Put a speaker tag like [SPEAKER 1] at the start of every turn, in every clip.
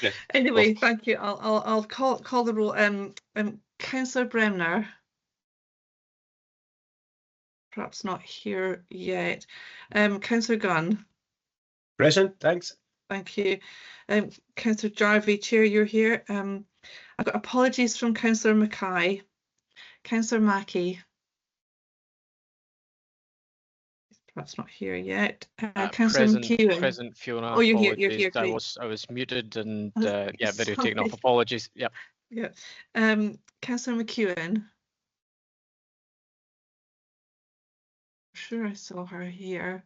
[SPEAKER 1] Yes.
[SPEAKER 2] Anyway, thank you. I'll call the roll. Councillor Bremner. Perhaps not here yet. Councillor Gunn.
[SPEAKER 3] Present, thanks.
[SPEAKER 2] Thank you. Councillor Jarvie, Chair, you're here. I've got apologies from Councillor Mackay. Councillor Mackey. Perhaps not here yet. Councillor McEwen.
[SPEAKER 4] Present, Fiona.
[SPEAKER 2] Oh, you're here.
[SPEAKER 4] Apologies.
[SPEAKER 2] You're here.
[SPEAKER 4] I was muted and yeah, video taken off. Apologies. Yep.
[SPEAKER 2] Yeah. Councillor McEwen. Sure, I saw her here.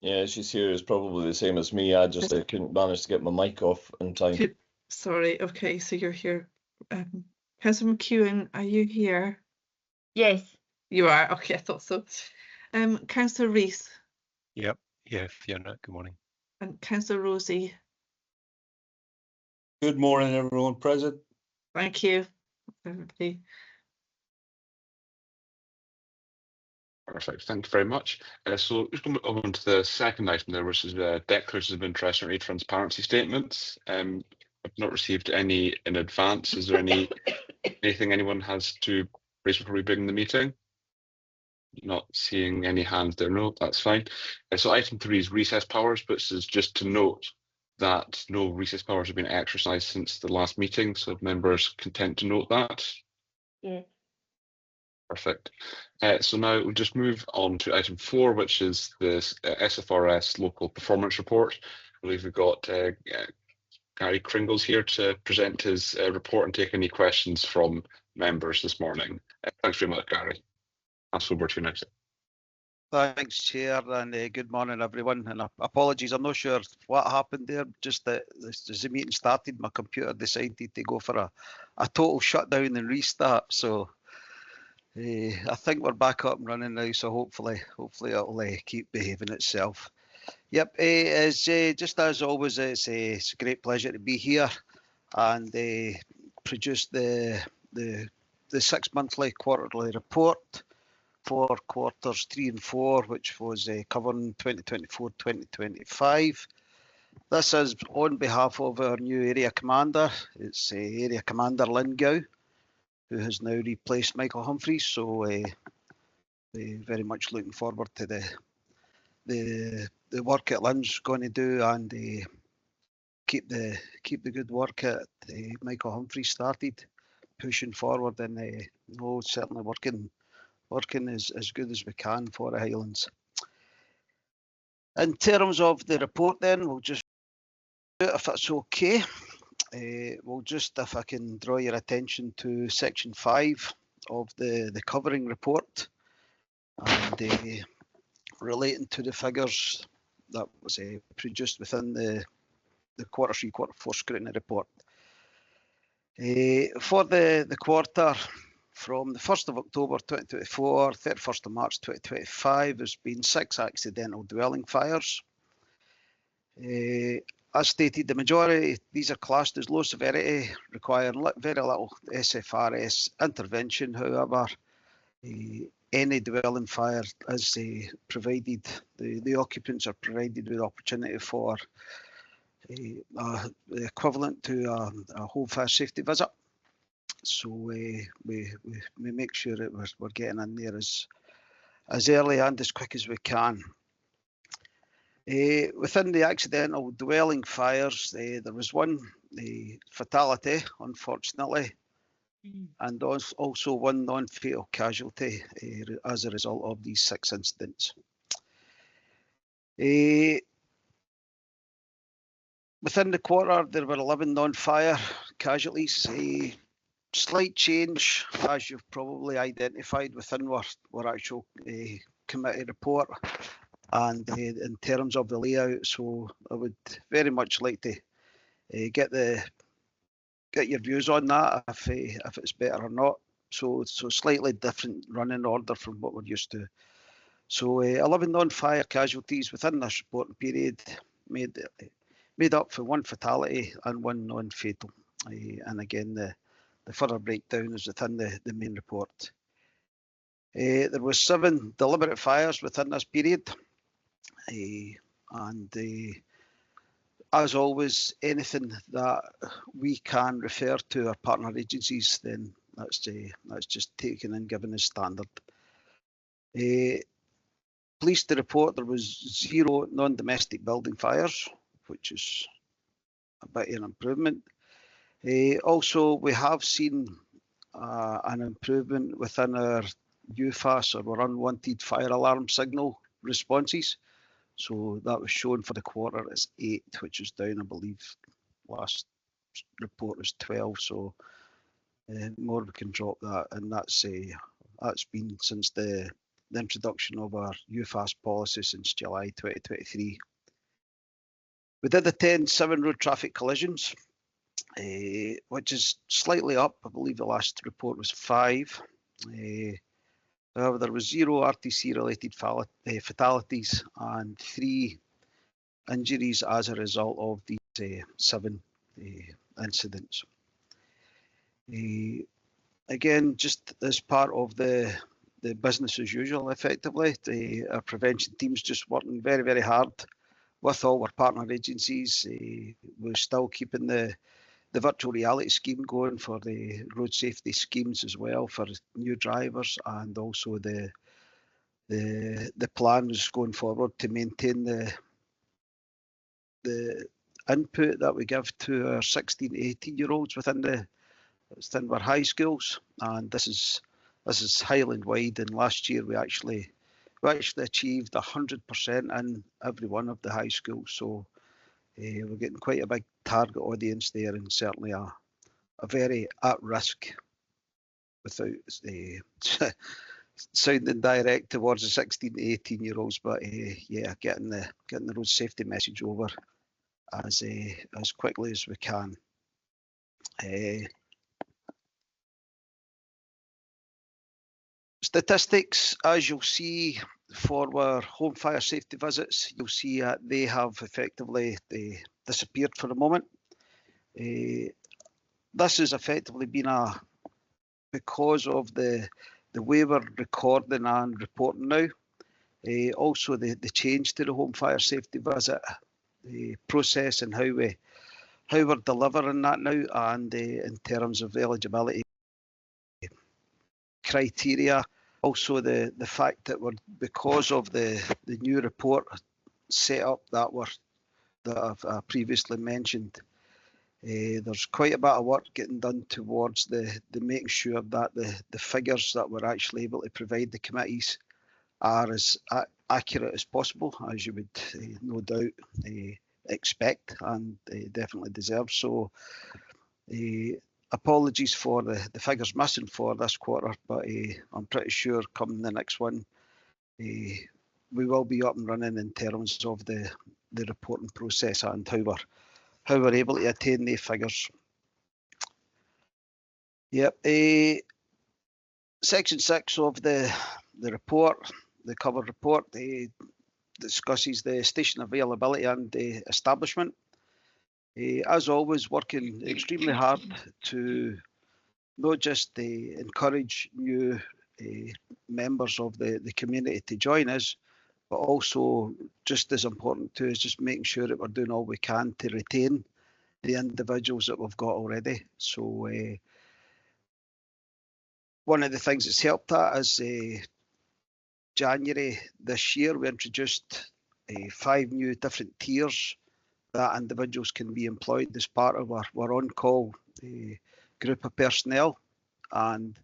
[SPEAKER 5] Yeah, she's here. It's probably the same as me. I couldn't manage to get my mic off in time.
[SPEAKER 2] Sorry. Okay, so you're here. Councillor McEwen, are you here?
[SPEAKER 6] Yes.
[SPEAKER 2] You are. Okay, I thought so. Councillor Rees.
[SPEAKER 3] Yep. Yeah, Fiona. Good morning.
[SPEAKER 2] And Councillor Rosie.
[SPEAKER 7] Good morning, everyone present.
[SPEAKER 2] Thank you, everybody.
[SPEAKER 1] Perfect. Thank you very much. So just going on to the second item there, which is declarations of interest and transparency statements. I've not received any in advance. Is there anything anyone has to raise before we begin the meeting? Not seeing any hands there. No, that's fine. So item 3 is recess powers, but this is just to note that no recess powers have been exercised since the last meeting. So members content to note that?
[SPEAKER 6] Yeah.
[SPEAKER 1] Perfect. So now we'll just move on to item 4, which is this SFRS local performance report. I believe we've got Gary Kringles here to present his report and take any questions from members this morning. Thanks very much, Gary. Pass over to you next.
[SPEAKER 8] Thanks, Chair, and good morning, everyone. And apologies, I'm not sure what happened there. Just that as the meeting started, my computer decided to go for a total shutdown and restart. So I think we're back up and running now. So hopefully it'll keep behaving itself. Yep, just as always, it's a great pleasure to be here and produce the 6 monthly quarterly report for quarters 3 and 4, which was covering 2024-2025. This is on behalf of our new area commander. It's Area Commander Lynn Gow, who has now replaced Michael Humphreys. So very much looking forward to the work that Lynn's going to do and keep the good work that Michael Humphreys started, pushing forward and certainly working as good as we can for the Highlands. In terms of the report then, we'll just, if it's okay, we'll just, if I can draw your attention to section 5 of the covering report and relating to the figures that was produced within the quarter 3, quarter 4 scrutiny report. For the quarter from the 1st of October 2024, 31st of March 2025, there's been 6 accidental dwelling fires. As stated, the majority, these are classed as low severity, requiring very little SFRS intervention. However, any dwelling fire is provided, the occupants are provided with opportunity for the equivalent to a whole fire safety visit. So we make sure that we're getting in there as early and as quick as we can. Within the accidental dwelling fires, there was one fatality, unfortunately, and also one non-fatal casualty as a result of these 6 incidents. Within the quarter, there were 11 non-fire casualties. Slight change, as you've probably identified within our actual committee report and in terms of the layout. So I would very much like to get your views on that, if it's better or not. So slightly different running order from what we're used to. So 11 non-fire casualties within this reporting period, made up for 1 fatality and 1 non-fatal. And again, the further breakdown is within the main report. There was 7 deliberate fires within this period, and as always, anything that we can refer to our partner agencies, then that's just taken and given as standard. Pleased to report there was 0 non-domestic building fires, which is a bit of an improvement. Also, we have seen an improvement within our UFAS, or unwanted fire alarm signal responses. So that was shown for the quarter as 8, which is down, I believe, last report was 12. So more we can drop that, and that's been since the introduction of our UFAS policy since July 2023. We did attend 7 road traffic collisions, which is slightly up. I believe the last report was 5. However, there was 0 RTC-related fatalities and 3 injuries as a result of these 7 incidents. Again, just as part of the business as usual, effectively, our prevention team's just working very, very hard with all our partner agencies. We're still keeping the virtual reality scheme going for the road safety schemes as well for new drivers, and also the plans going forward to maintain the input that we give to our 16 to 18-year-olds within our high schools. And this is Highland wide, and last year we actually achieved 100% in every one of the high schools. So we're getting quite a big target audience there, and certainly a very at risk, without sounding direct towards the 16 to 18-year-olds, but yeah, getting the road safety message over as quickly as we can. Statistics, as you'll see for our home fire safety visits, you'll see they have effectively disappeared for a moment. This has effectively been because of the way we're recording and reporting now. Also the change to the home fire safety visit process and how we're delivering that now, and in terms of eligibility criteria. Also the fact that because of the new report setup that I've previously mentioned, there's quite a bit of work getting done towards the making sure that the figures that we're actually able to provide the committees are as accurate as possible, as you would no doubt expect and definitely deserve. So apologies for the figures missing for this quarter, but I'm pretty sure coming the next one, we will be up and running in terms of the reporting process and how we're able to attain the figures. Yep. Section 6 of the report, the cover report, discusses the station availability and establishment. As always, working extremely hard to not just encourage new members of the community to join us, but also just as important too is just making sure that we're doing all we can to retain the individuals that we've got already. So one of the things that's helped that is January this year we introduced 5 new different tiers that individuals can be employed as part of our on-call group of personnel, and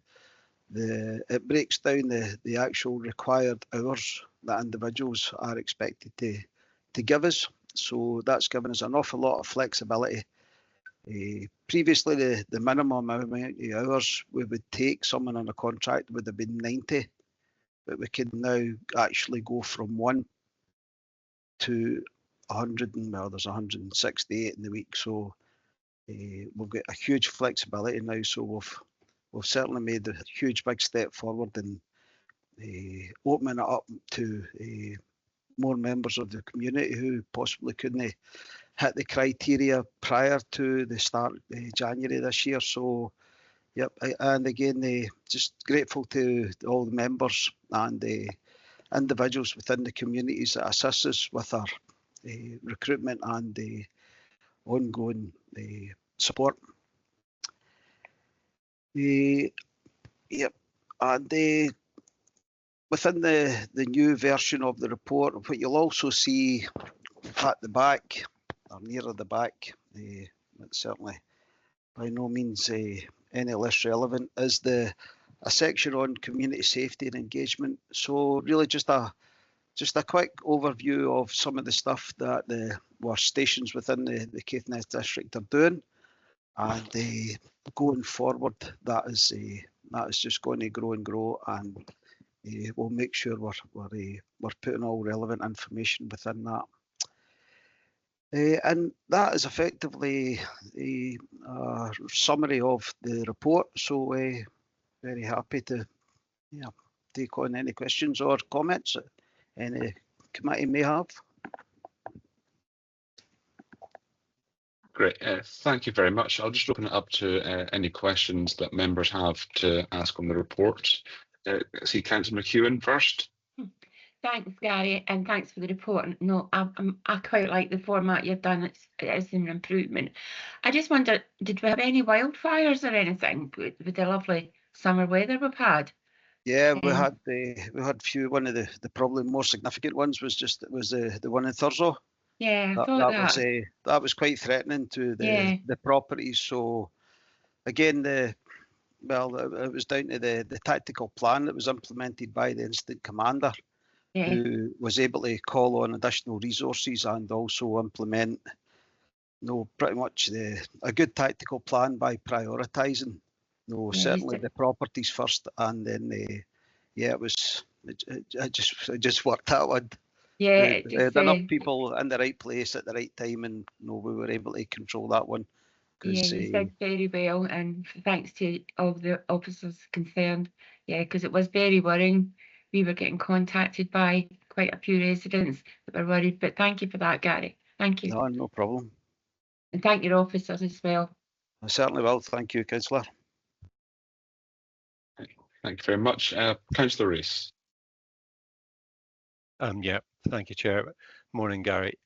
[SPEAKER 8] it breaks down the actual required hours that individuals are expected to give us. So that's given us an awful lot of flexibility. Previously, the minimum amount of hours we would take someone on a contract would have been 90, but we can now actually go from 1 to 100, and well, there's 168 in the week. So we've got a huge flexibility now. So we've certainly made a huge big step forward in opening it up to more members of the community who possibly couldn't hit the criteria prior to the start of January this year. So yep, and again, just grateful to all the members and the individuals within the communities that assist us with our recruitment and ongoing support. Yep, and within the new version of the report, what you'll also see at the back, or nearer the back, it's certainly by no means any less relevant, is a section on community safety and engagement. So really just a quick overview of some of the stuff that the stations within the Caithness district are doing, and going forward, that is just going to grow and grow, and we'll make sure we're putting all relevant information within that. And that is effectively a summary of the report. So very happy to take on any questions or comments that any committee may have.
[SPEAKER 1] Great, thank you very much. I'll just open it up to any questions that members have to ask on the report. I see Councillor McEwen first.
[SPEAKER 6] Thanks, Gary, and thanks for the report. No, I quite like the format you've done. It is an improvement. I just wonder, did we have any wildfires or anything with the lovely summer weather we've had?
[SPEAKER 8] Yeah, we had few. One of the probably more significant ones was the one in Thurso.
[SPEAKER 6] Yeah, I thought
[SPEAKER 8] that was quite threatening to the properties. So again, it was down to the tactical plan that was implemented by the incident commander, who was able to call on additional resources and also implement, pretty much a good tactical plan by prioritising. Certainly the properties first, and then it just worked out.
[SPEAKER 6] Yeah,
[SPEAKER 8] enough people in the right place at the right time, and we were able to control that one.
[SPEAKER 6] Yeah, you did very well, and thanks to all the officers concerned. Yeah, because it was very worrying. We were getting contacted by quite a few residents that were worried, but thank you for that, Gary. Thank you.
[SPEAKER 8] No problem.
[SPEAKER 6] And thank your officers as well.
[SPEAKER 8] I certainly will. Thank you, Councillor.
[SPEAKER 1] Thank you very much. Councillor Rees.
[SPEAKER 3] Yeah, thank you, Chair. Morning, Gary.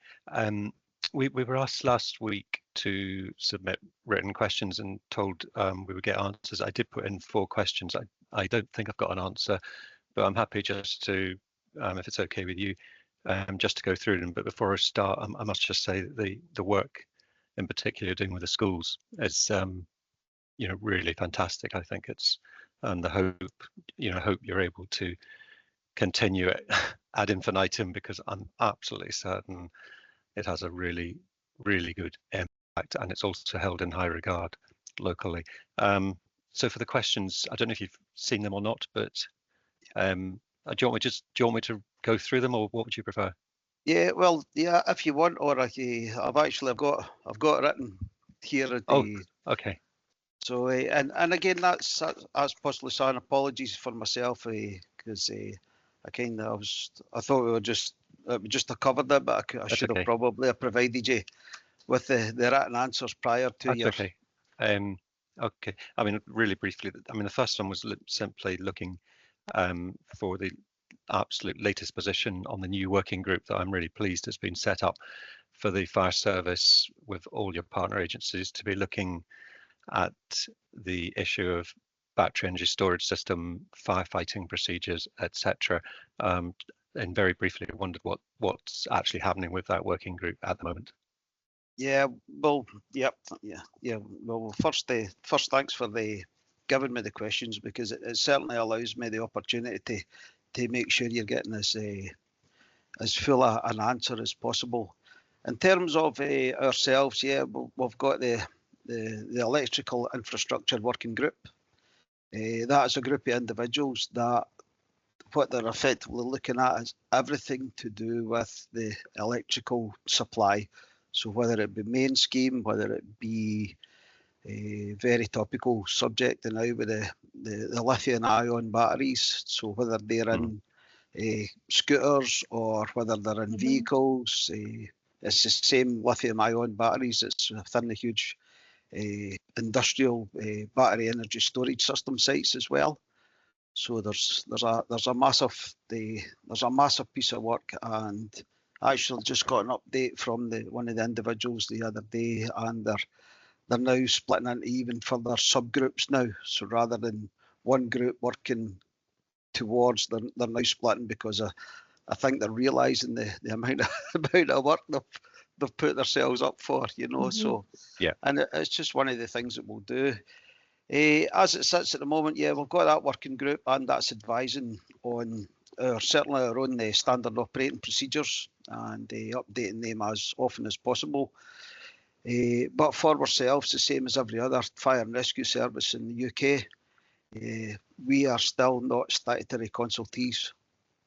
[SPEAKER 3] We were asked last week to submit written questions and told we would get answers. I did put in 4 questions. I don't think I've got an answer, but I'm happy just to, if it's okay with you, just to go through them. But before I start, I must just say that the work in particular doing with the schools is, really fantastic. I think it's, and the hope you're able to continue it ad infinitum, because I'm absolutely certain it has a really, really good impact, and it's also held in high regard locally. So for the questions, I don't know if you've seen them or not, but do you want me to go through them, or what would you prefer?
[SPEAKER 8] Yeah, well, yeah, if you want, or I've got it written here at the.
[SPEAKER 3] Oh, okay.
[SPEAKER 8] So and again, that's possibly saying apologies for myself, because I thought we were just covered it, but I should have probably provided you with the written answers prior to.
[SPEAKER 3] That's okay. Okay. I mean, really briefly, the first one was simply looking for the absolute latest position on the new working group that I'm really pleased has been set up for the fire service with all your partner agencies to be looking at the issue of battery energy storage system, firefighting procedures, etc. And very briefly, I wondered what's actually happening with that working group at the moment.
[SPEAKER 8] Yeah, well, yep, yeah. Well, first, thanks for giving me the questions, because it certainly allows me the opportunity to make sure you're getting as full an answer as possible. In terms of ourselves, yeah, we've got the electrical infrastructure working group. That is a group of individuals that what they're effectively looking at is everything to do with the electrical supply. So whether it be main scheme, whether it be a very topical subject and now with the lithium-ion batteries, so whether they're in scooters or whether they're in vehicles, it's the same lithium-ion batteries. It's within the huge industrial battery energy storage system sites as well. So there's a massive piece of work, and actually just got an update from one of the individuals the other day, and they're now splitting into even further subgroups now. So rather than one group working towards, they're now splitting, because I think they're realising the amount of work they've put themselves up for, you know. So
[SPEAKER 3] yeah,
[SPEAKER 8] and it's just one of the things that we'll do. As it sits at the moment, yeah, we've got that working group, and that's advising on certainly our own standard operating procedures, and updating them as often as possible. But for ourselves, the same as every other fire and rescue service in the UK, we are still not statutory consultees.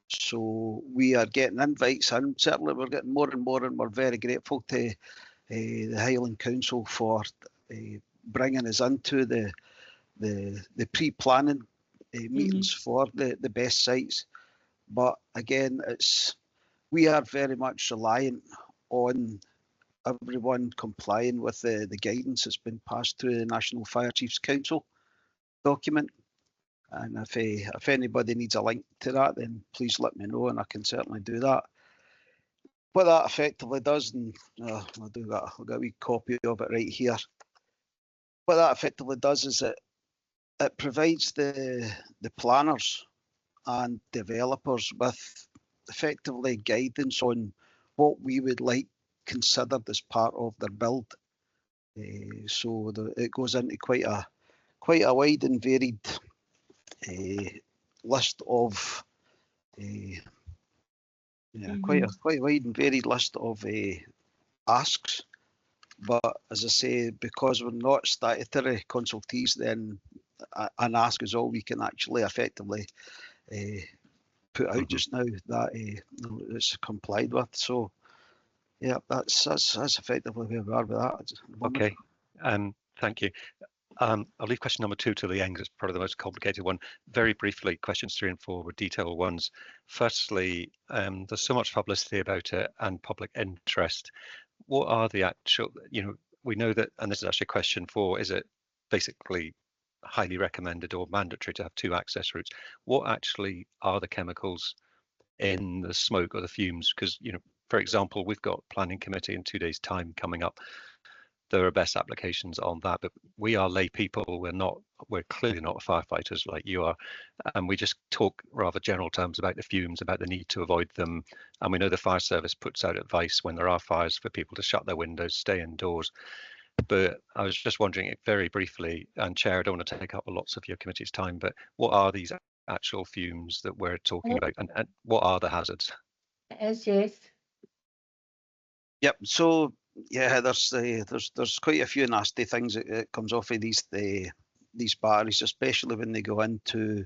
[SPEAKER 8] So we are getting invites, and certainly we're getting more and more, and we're very grateful to the Highland Council for bringing us into the pre-planning meetings for the best sites. But again, we are very much reliant on everyone complying with the guidance that's been passed through the National Fire Chiefs Council document. And if anybody needs a link to that, then please let me know, and I can certainly do that. What that effectively does, and I've got a wee copy of it right here. What that effectively does is it provides the planners and developers with effectively guidance on what we would like considered as part of their build. So it goes into quite a wide and varied list of quite a wide and varied list of asks. But as I say, because we're not statutory consultees, then an ask is all we can actually effectively put out just now that it's complied with. So yeah, that's effectively where we are with that.
[SPEAKER 3] Okay, thank you. I'll leave question number 2 to the end. It's probably the most complicated one. Very briefly, questions 3 and 4 were detailed ones. Firstly, there's so much publicity about it and public interest. What are the actual, we know that, and this is actually question 4, is it basically highly recommended or mandatory to have 2 access routes? What actually are the chemicals in the smoke or the fumes? Because, for example, we've got planning committee in 2 days' time coming up. There are best applications on that, but we are lay people. We're clearly not firefighters like you are, and we just talk rather general terms about the fumes, about the need to avoid them. And we know the fire service puts out advice when there are fires for people to shut their windows, stay indoors. But I was just wondering, very briefly, and Chair, I don't want to take up lots of your committee's time, but what are these actual fumes that we're talking about, and what are the hazards?
[SPEAKER 6] Yes.
[SPEAKER 8] Yep. So yeah, there's quite a few nasty things that comes off of these batteries, especially when they go into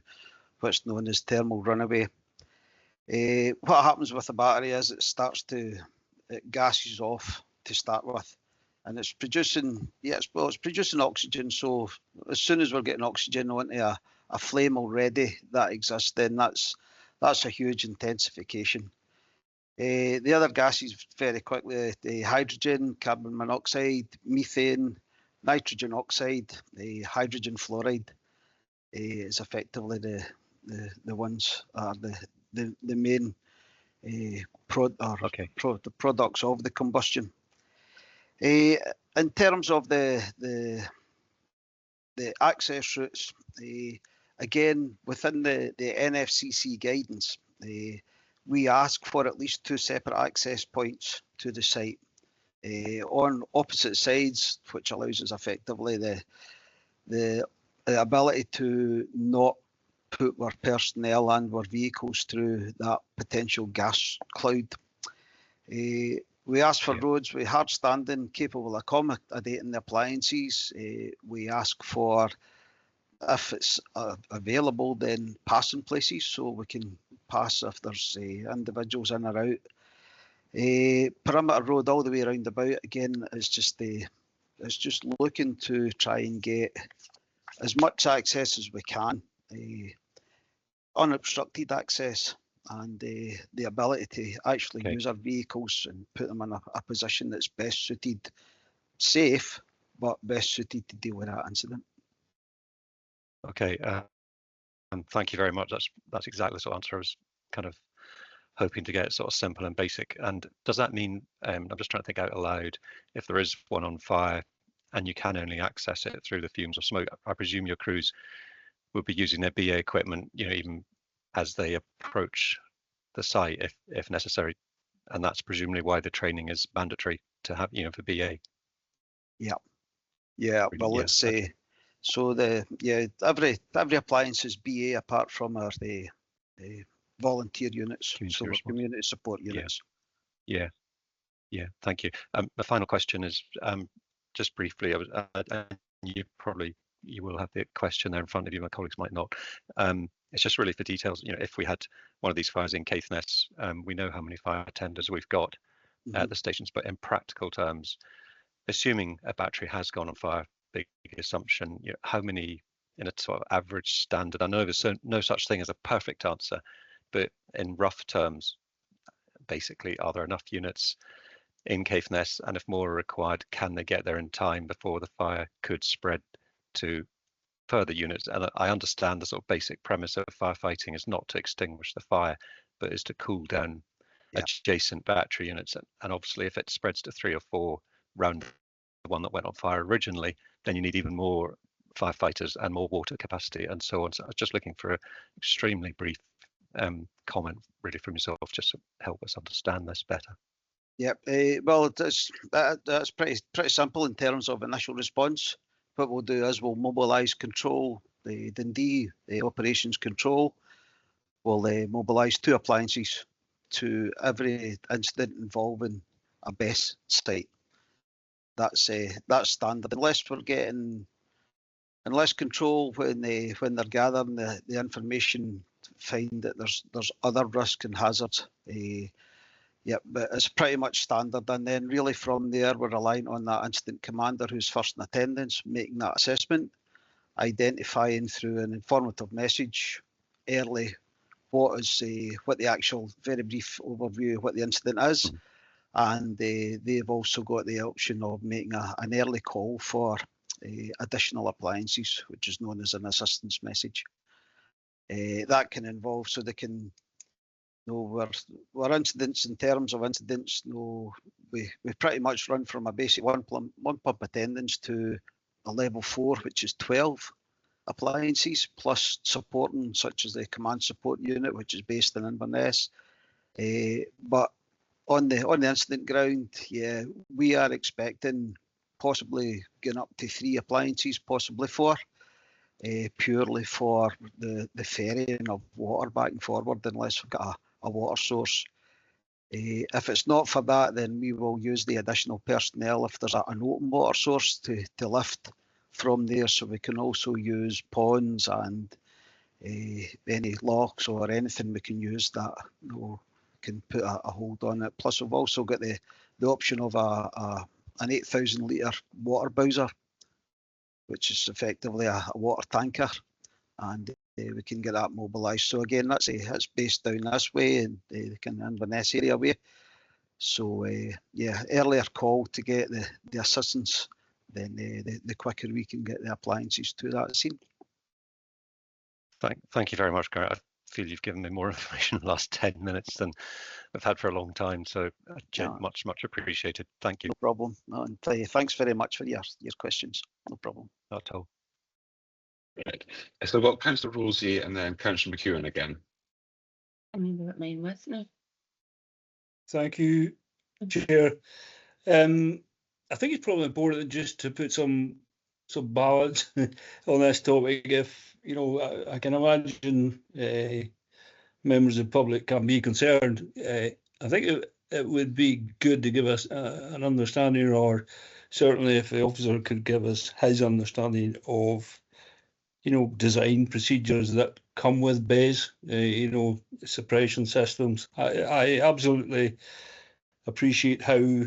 [SPEAKER 8] what's known as thermal runaway. What happens with the battery is it gases off to start with, and it's producing oxygen. So as soon as we're getting oxygen onto a flame already that exists, then that's a huge intensification. The other gases, very quickly, the hydrogen, carbon monoxide, methane, nitrogen oxide, the hydrogen fluoride is effectively the ones are the main the products of the combustion. In terms of the access routes, again within the NFCC guidance, we ask for at least 2 separate access points to the site on opposite sides, which allows us effectively the ability to not put our personnel and our vehicles through that potential gas cloud. We ask for roads with hard standing, capable of accommodating the appliances. We ask for, if it's available, then passing places so we can pass if there's individuals in or out. Perimeter road all the way around about, again, it's just looking to try and get as much access as we can, unobstructed access, and the ability to actually use our vehicles and put them in a position that's best suited, safe, but best suited to deal with that incident.
[SPEAKER 3] Okay, and thank you very much. That's exactly the sort of answer I was kind of hoping to get sort of simple and basic. And does that mean, I'm just trying to think out aloud, if there is one on fire and you can only access it through the fumes or smoke, I presume your crews will be using their BA equipment, even as they approach the site if necessary. And that's presumably why the training is mandatory to have, for BA.
[SPEAKER 8] Yeah, well, let's say, so every appliance is BA apart from our the volunteer units, community support units.
[SPEAKER 3] Yeah, thank you. The final question is just briefly, you will have the question there in front of you, my colleagues might not. It's just really for details. If we had one of these fires in Caithness, we know how many fire tenders we've got at the stations, but in practical terms, assuming a battery has gone on fire, big assumption, how many in a sort of average standard? I know there's no such thing as a perfect answer, but in rough terms, basically, are there enough units in Caithness, and if more are required, can they get there in time before the fire could spread to further units? And I understand the sort of basic premise of firefighting is not to extinguish the fire, but is to cool down adjacent battery units. And obviously, if it spreads to 3 or 4 round the one that went on fire originally, then you need even more firefighters and more water capacity and so on. So I was just looking for an extremely brief comment really from yourself, just to help us understand this better.
[SPEAKER 8] Yep. Well, that's pretty simple in terms of initial response. What we'll do is we'll mobilise control, the Dundee operations control. We'll mobilise 2 appliances to every incident involving a BESS site. That's standard. Unless control when they're gathering the information find that there's other risk and hazards. But it's pretty much standard. And then really from there, we're relying on that incident commander who's first in attendance, making that assessment, identifying through an informative message early what the actual very brief overview of what the incident is. And they've also got the option of making an early call for additional appliances, which is known as an assistance message. That can involve, so they can know where incidents, in terms of incidents, we pretty much run from a basic one pump attendance to a level 4, which is 12 appliances, plus supporting, such as the command support unit, which is based in Inverness. But on the incident ground, we are expecting possibly getting up to 3 appliances, possibly 4, purely for the ferrying of water back and forward, unless we've got a water source. If it's not for that, then we will use the additional personnel if there's an open water source to lift from there. So we can also use ponds and any locks or anything we can use that can put a hold on it. Plus, we've also got the option of an 8,000 litre water bowser, which is effectively a water tanker, and we can get that mobilised. So again, that's based down this way in the kind of Inverness area way. So earlier call to get the assistance, then the quicker we can get the appliances to that scene.
[SPEAKER 3] Thank you very much, Garrett. I feel you've given me more information in the last 10 minutes than I've had for a long time, so much appreciated. Thank you.
[SPEAKER 8] No problem. No, and thanks very much for your questions. No problem.
[SPEAKER 3] Not at all.
[SPEAKER 1] Right. So I've got Councillor Rosie and then Councillor McEwen again.
[SPEAKER 6] I remember what mine was now.
[SPEAKER 7] Thank you, Chair. I think it's probably important just to put some balance on this topic. If I can imagine members of the public can be concerned. I think it would be good to give us an understanding, or certainly if the officer could give us his understanding of design procedures that come with BES, suppression systems. I absolutely appreciate how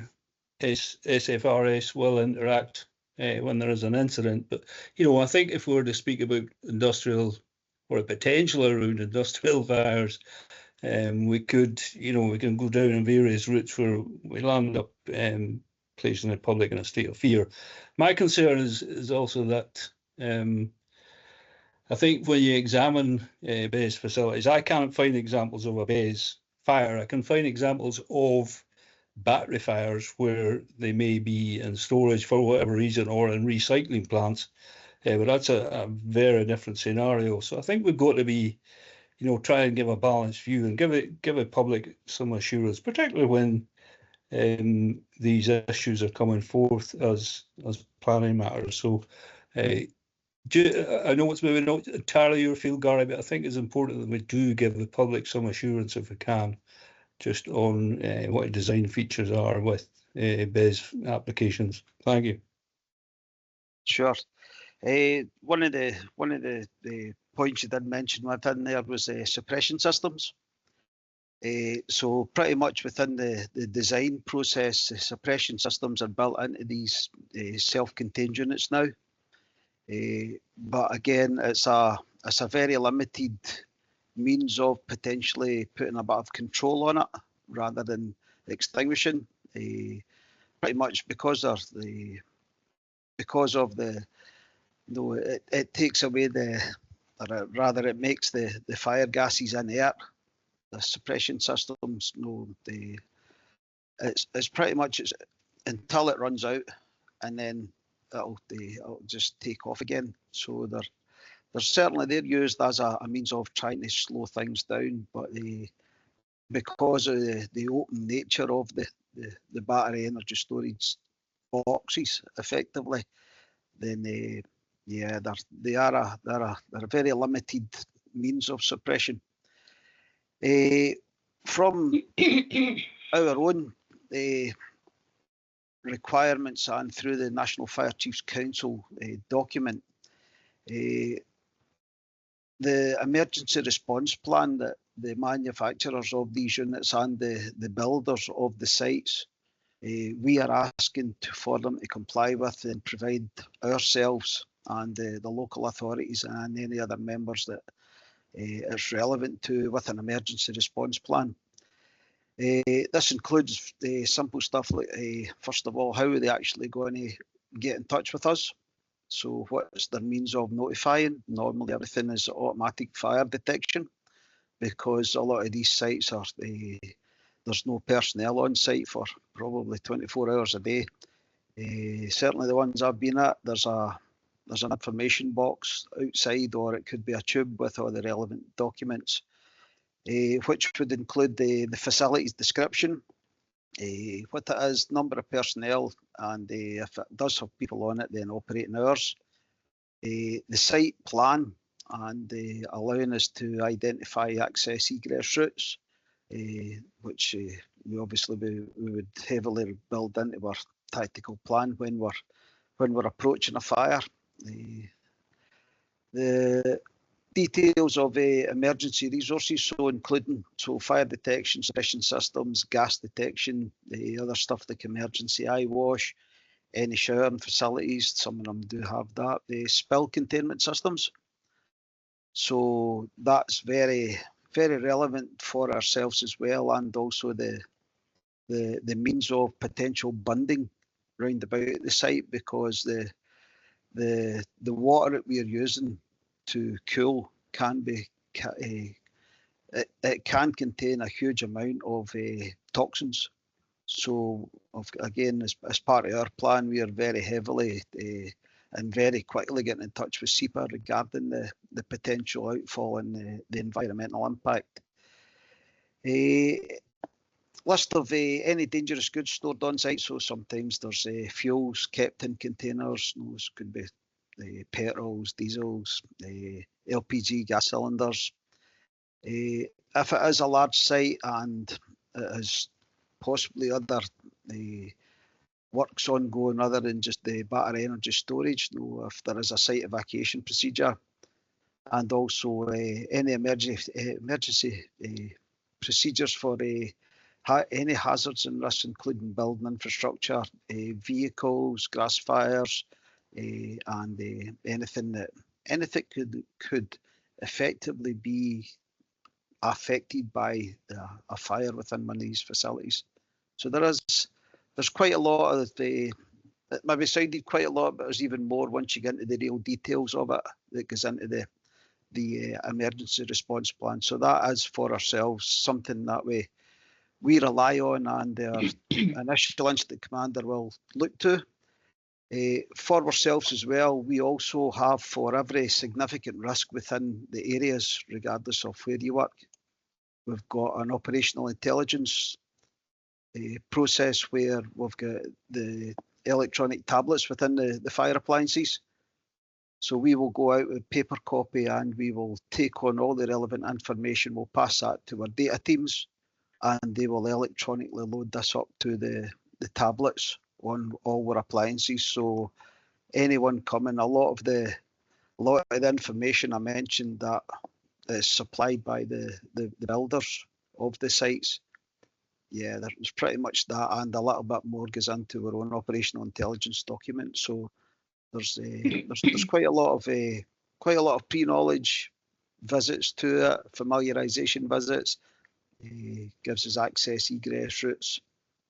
[SPEAKER 7] SFRS will interact when there is an incident. But, I think if we were to speak about industrial or a potential around industrial fires, we could, we can go down in various routes where we land up placing the public in a state of fear. My concern is also that I think when you examine BES facilities, I can't find examples of a BES fire. I can find examples of battery fires where they may be in storage for whatever reason or in recycling plants, but that's a very different scenario. So I think we've got to be, try and give a balanced view and give a public some assurance, particularly when these issues are coming forth as planning matters. So I know it's maybe not entirely your field, Gary, but I think it's important that we do give the public some assurance, if we can, just on what design features are with BES applications. Thank you.
[SPEAKER 8] Sure. One of the points you did mention within there was suppression systems. So pretty much within the design process, the suppression systems are built into these self-contained units now. But again, it's a very limited means of potentially putting a bit of control on it rather than extinguishing. Pretty much because of the it takes away or rather it makes the fire gases inert. The suppression systems, it's pretty much until it runs out, and then it'll just take off again. So they're used as a means of trying to slow things down, but because of the open nature of the battery energy storage boxes, effectively, then they are a very limited means of suppression. From our own requirements and through the National Fire Chiefs Council document, the emergency response plan that the manufacturers of these units and the builders of the sites, we are asking for them to comply with and provide ourselves and the local authorities and any other members that it's relevant to with an emergency response plan. This includes simple stuff like, first of all, how are they actually going to get in touch with us? So what's their means of notifying? Normally everything is automatic fire detection, because a lot of these sites are, there's no personnel on site for probably 24 hours a day. Certainly the ones I've been at, there's an information box outside, or it could be a tube with all the relevant documents, which would include the facilities description, what it is, number of personnel, and if it does have people on it, then operating hours, the site plan, and allowing us to identify access egress routes, which we would heavily build into our tactical plan when we're approaching a fire. The details of emergency resources, so including fire detection, suppression systems, gas detection, the other stuff like emergency eye wash, any showering facilities, some of them do have that, the spill containment systems. So that's very, very relevant for ourselves as well, and also the means of potential bunding round about the site, because the water that we are using to cool can be it can contain a huge amount of toxins. So again, as part of our plan, we are very heavily and very quickly getting in touch with SEPA regarding the potential outfall and the environmental impact. List of any dangerous goods stored on site. So sometimes there's fuels kept in containers. Those could be petrols, diesels, LPG gas cylinders. If it is a large site and it has possibly other works ongoing other than just the battery energy storage, if there is a site evacuation procedure, and also any emergency procedures for any hazards and risks, including building infrastructure, vehicles, grass fires, and anything that could effectively be affected by a fire within one of these facilities. So there's quite a lot of it maybe sounded quite a lot, but there's even more once you get into the real details of it that goes into the emergency response plan. So that is for ourselves something that we rely on, and our initial incident commander will look to. For ourselves as well, we also have, for every significant risk within the areas, regardless of where you work, we've got an operational intelligence process where we've got the electronic tablets within the fire appliances. So we will go out with paper copy and we will take on all the relevant information. We'll pass that to our data teams and they will electronically load this up to the tablets on all our appliances. So anyone coming, a lot of the information I mentioned that is supplied by the builders of the sites. Yeah, there's pretty much that, and a little bit more goes into our own operational intelligence document. So there's quite a lot of pre-knowledge visits to it, familiarisation visits. Gives us access, egress routes,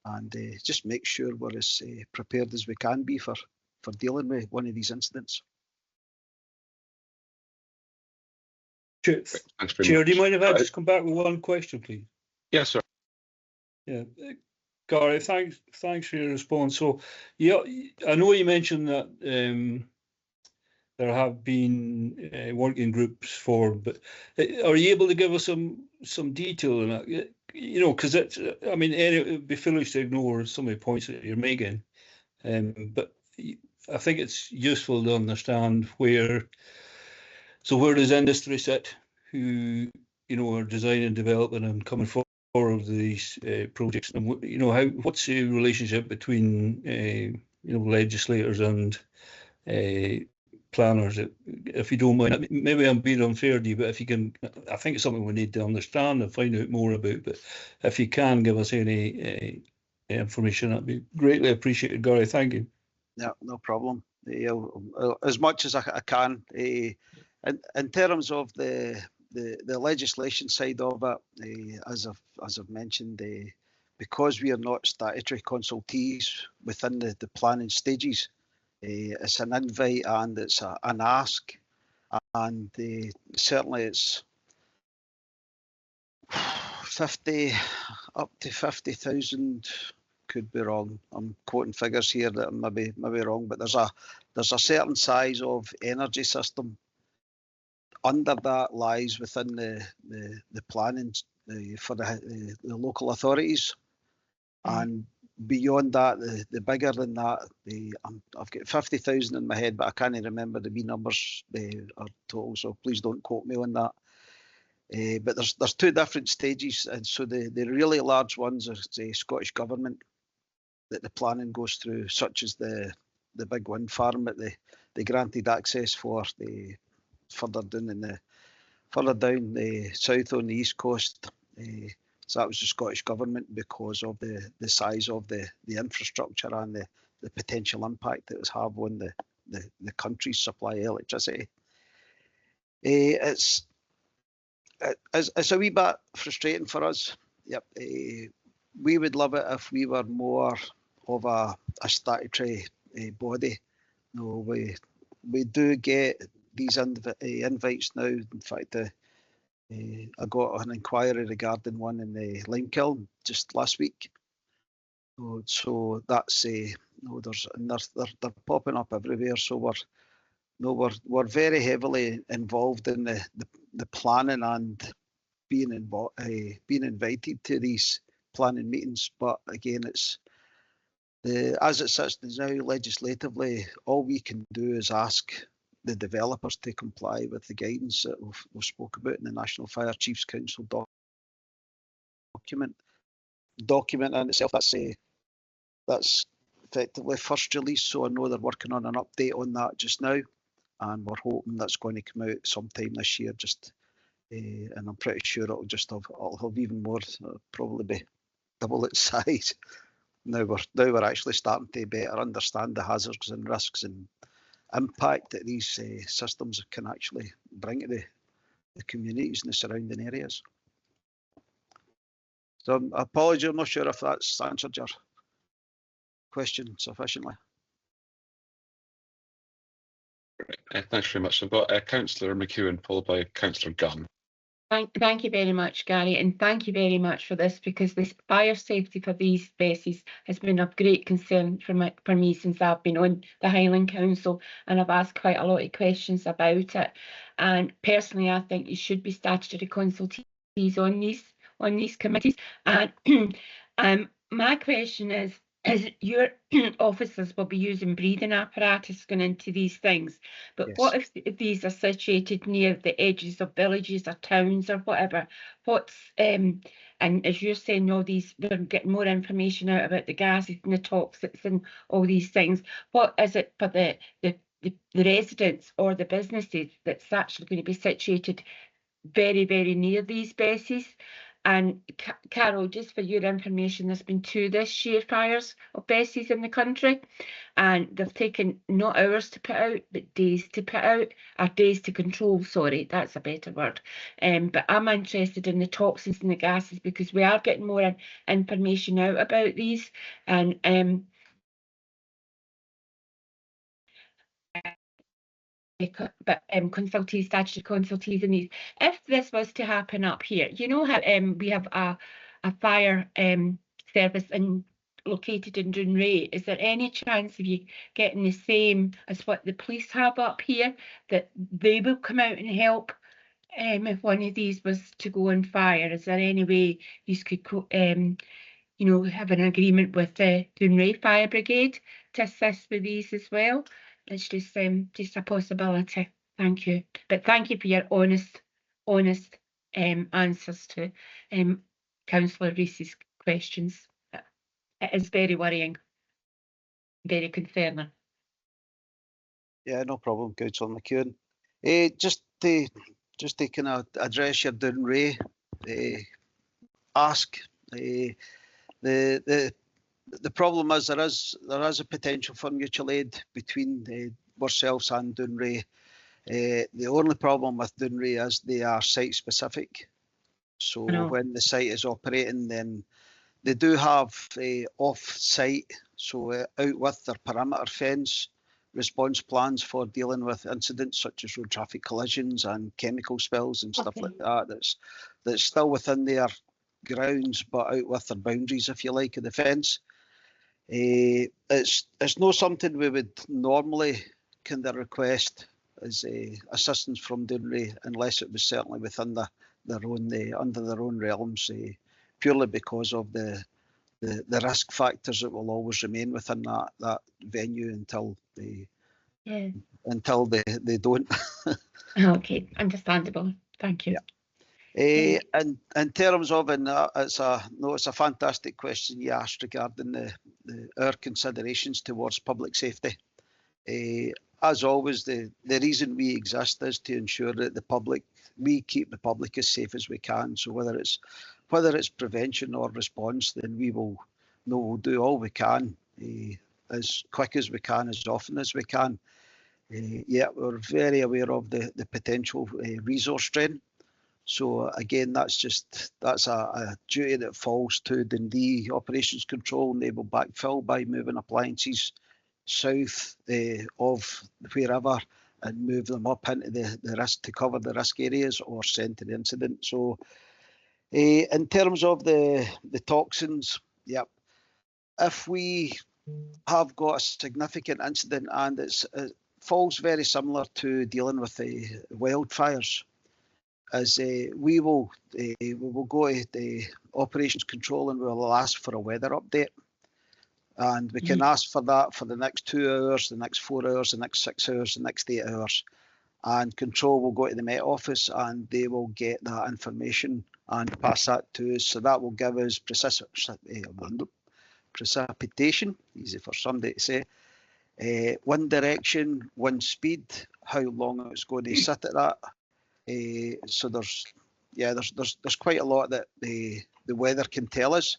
[SPEAKER 8] and just make sure we're as prepared as we can be for dealing with one of these incidents.
[SPEAKER 7] Chair, do you mind if I just come back with one question, please?
[SPEAKER 1] Yes, sir.
[SPEAKER 7] Yeah, Gary, thanks for your response. So, yeah, I know you mentioned that there have been working groups formed, but are you able to give us some detail on that? You know, because I mean, it would be foolish to ignore some of the points that you're making, but I think it's useful to understand where does industry sit, who are designing, developing, and coming forward with these projects, and what's the relationship between legislators and planners, if you don't mind. Maybe I'm being unfair to you, but if you can, I think it's something we need to understand and find out more about. But if you can give us any information, that'd be greatly appreciated, Gary. Thank you.
[SPEAKER 8] Yeah, no problem. As much as I can. In terms of the legislation side of it, as I've mentioned, because we are not statutory consultees within the planning stages, it's an invite and it's an ask, and certainly it's 50 up to 50,000. Could be wrong. I'm quoting figures here that maybe wrong, but there's a certain size of energy system under that lies within the planning for the local authorities, and beyond that, the bigger than that, I've got 50,000 in my head, but I can't remember the wee numbers are total, so please don't quote me on that. But there's two different stages, and so the really large ones are the Scottish Government that the planning goes through, such as the big wind farm that they granted access for the further down the south on the east coast. So that was the Scottish Government because of the size of the infrastructure and the potential impact it was have on the country's supply of electricity. It's a wee bit frustrating for us. Yep. We would love it if we were more of a statutory body. No, we do get these invites now. In fact, I got an inquiry regarding one in the Limekiln just last week. So that's they're popping up everywhere. So we're very heavily involved in the planning and being invited to these planning meetings. But again, it's as it sits now legislatively, all we can do is ask the developers to comply with the guidance that we've spoke about in the National Fire Chiefs Council document in itself. That's effectively first release, so I know they're working on an update on that just now, and we're hoping that's going to come out sometime this year. And I'm pretty sure it'll have even more, probably be double its size. Now we're actually starting to better understand the hazards and risks and impact that these systems can actually bring to the communities in the surrounding areas. So I apologize, I'm not sure if that's answered your question sufficiently.
[SPEAKER 1] Thanks very much. So I've got Councillor McEwen followed by Councillor Gunn.
[SPEAKER 6] Thank you very much, Gary, and thank you very much for this, because this fire safety for these spaces has been of great concern for me since I've been on the Highland Council, and I've asked quite a lot of questions about it. And personally, I think you should be statutory consultees on these committees. And my question is your officers will be using breathing apparatus going into these things, but
[SPEAKER 8] Yes.
[SPEAKER 6] what if these are situated near the edges of villages or towns or whatever? What's and as you're saying, all these, we're getting more information out about the gases and the toxics and all these things. What is it for the residents or the businesses that's actually going to be situated very, very near these bases? And Carol, just for your information, there's been 2 this year fires of bases in the country, and they've taken not hours to put out, but days to put out, or days to control, sorry, that's a better word. But I'm interested in the toxins and the gases, because we are getting more information out about these, and but statutory consultees in these. If this was to happen up here, you know how we have a fire service located in Dunray. Is there any chance of you getting the same as what the police have up here, that they will come out and help if one of these was to go on fire? Is there any way you could you know, have an agreement with the Dunray Fire Brigade to assist with these as well? It's just a possibility. Thank you. But thank you for your honest answers to Councillor Reese's questions. It is very worrying, very concerning.
[SPEAKER 8] Yeah, no problem, Councillor McEwen. Just to kind of address your Dunray ask. The problem is there is a potential for mutual aid between ourselves and Dunray. The only problem with Dunray is they are site specific. So when the site is operating, then they do have off-site, so out with their perimeter fence, response plans for dealing with incidents such as road traffic collisions and chemical spills and stuff like that. That's still within their grounds, but out with their boundaries, if you like, of the fence. It's not something we would normally kind of request as assistance from Dunray, unless it was certainly within their own under their own realms, purely because of the risk factors that will always remain within that venue until they don't.
[SPEAKER 6] Okay, understandable. Thank you.
[SPEAKER 8] And in terms of, it's a fantastic question you asked regarding our considerations towards public safety. As always, the reason we exist is to ensure that we keep the public as safe as we can. So whether it's prevention or response, then we'll do all we can, as quick as we can, as often as we can. Yeah, we're very aware of the potential resource drain. So again, that's a duty that falls to Dundee Operations Control, and they will backfill by moving appliances south of wherever and move them up into the risk to cover the risk areas or centre the incident. So in terms of the toxins, yeah, if we have got a significant incident, and it falls very similar to dealing with the wildfires, as we will go to the operations control and we'll ask for a weather update, and we can ask for that for the next 2 hours, the next 4 hours, the next 6 hours, the next 8 hours, and control will go to the Met Office and they will get that information and pass that to us. So that will give us precipitation, easy for somebody to say, wind direction, wind speed, how long it's going to sit at that. So there's quite a lot that the weather can tell us.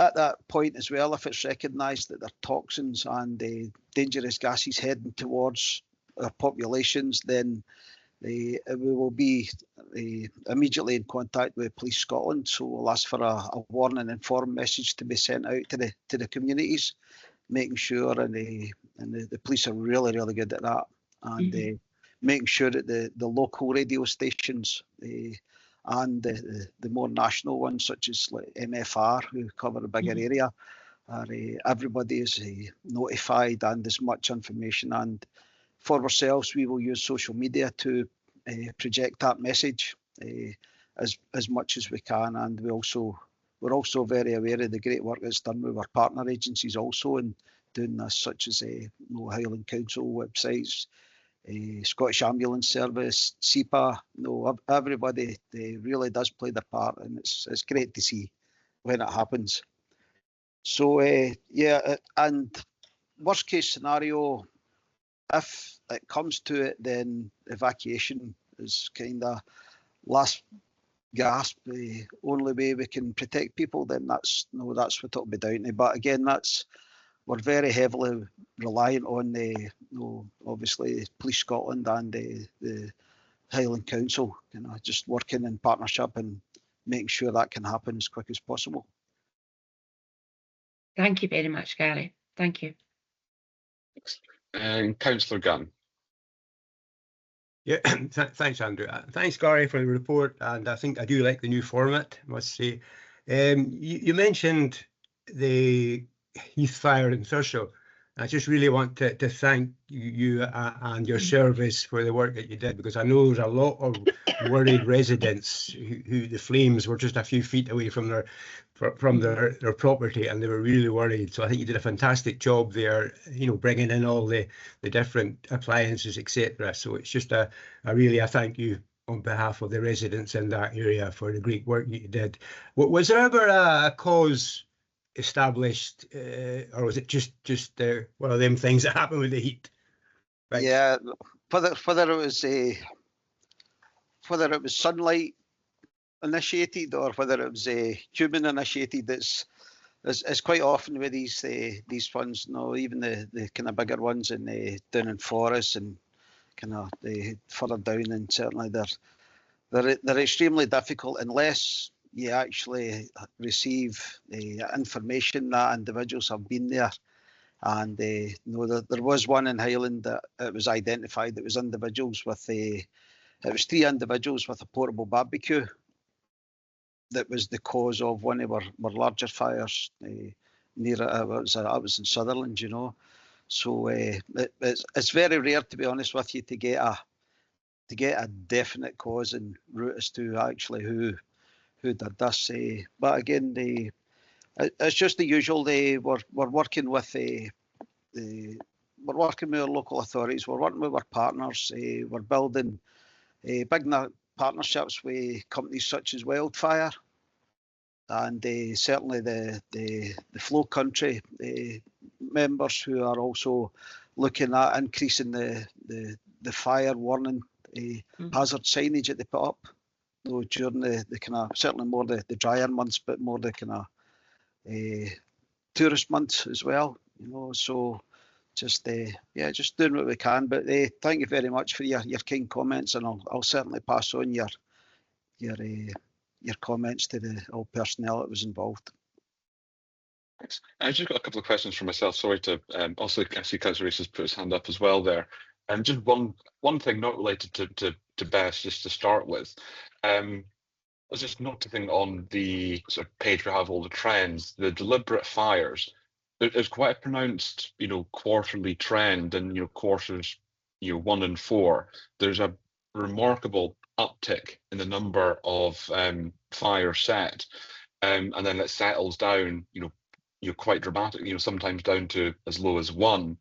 [SPEAKER 8] At that point as well, if it's recognised that there are toxins and dangerous gases heading towards our populations, then we will be immediately in contact with Police Scotland. So we'll ask for a warning and informed message to be sent out to the communities making sure, and the police are really, really good at that, and making sure that the local radio stations and the more national ones, such as like MFR, who cover a bigger area, are everybody is notified, and there's much information. And for ourselves, we will use social media to project that message as much as we can. And we're also very aware of the great work that's done with our partner agencies also in doing this, such as Highland Council websites, Scottish Ambulance Service, SEPA. Everybody really does play their part, and it's great to see when it happens. So yeah, and worst case scenario, if it comes to it, then evacuation is kind of last gasp. The only way we can protect people, then that's what it'll be down to. But again, we're very heavily reliant on obviously Police Scotland and the Highland Council, just working in partnership and making sure that can happen as quick as possible.
[SPEAKER 6] Thank you very much, Gary. Thank you.
[SPEAKER 1] And Councillor Gunn.
[SPEAKER 9] Yeah, thanks, Andrew. Thanks, Gary, for the report. And I think I do like the new format, I must say. You mentioned the Heath Fire in Thurso. I just really want to thank you and your service for the work that you did, because I know there's a lot of worried residents who the flames were just a few feet away from their property, and they were really worried. So I think you did a fantastic job there, bringing in all the different appliances, etc. So it's just a thank you on behalf of the residents in that area for the great work you did. Was there ever a cause established, or was it just one of them things that happen with the heat? Right.
[SPEAKER 8] Yeah, whether it was sunlight initiated or whether it was human initiated, it's quite often with these funds. Even the kind of bigger ones down in forests and kind of further down, and certainly they're extremely difficult unless you actually receive information that individuals have been there. And there was one in Highland that it was identified. It was individuals with it was 3 individuals with a portable barbecue that was the cause of one of our larger fires near it. I was in Sutherland, So it's very rare, to be honest with you, to get a definite cause and route as to actually who did this. But again, it's just the usual. We're working with our local authorities. We're working with our partners. We're building big partnerships with companies such as Wildfire, and certainly the Flow Country members, who are also looking at increasing the fire warning hazard signage that they put up. During the kind of, certainly more the drier months, but more the kind of tourist months as well, so just doing what we can. But thank you very much for your kind comments, and I'll certainly pass on your comments to all personnel that was involved.
[SPEAKER 1] Thanks. I've just got a couple of questions for myself. Sorry to also, I see Councillor Rees has put his hand up as well there. And just one thing not related to Bess, just to start with. I was just noticing on the sort of page we have all the trends, the deliberate fires. There's quite a pronounced, quarterly trend, and quarters, 1 and 4. There's a remarkable uptick in the number of fires set, and then it settles down, quite dramatic, sometimes down to as low as 1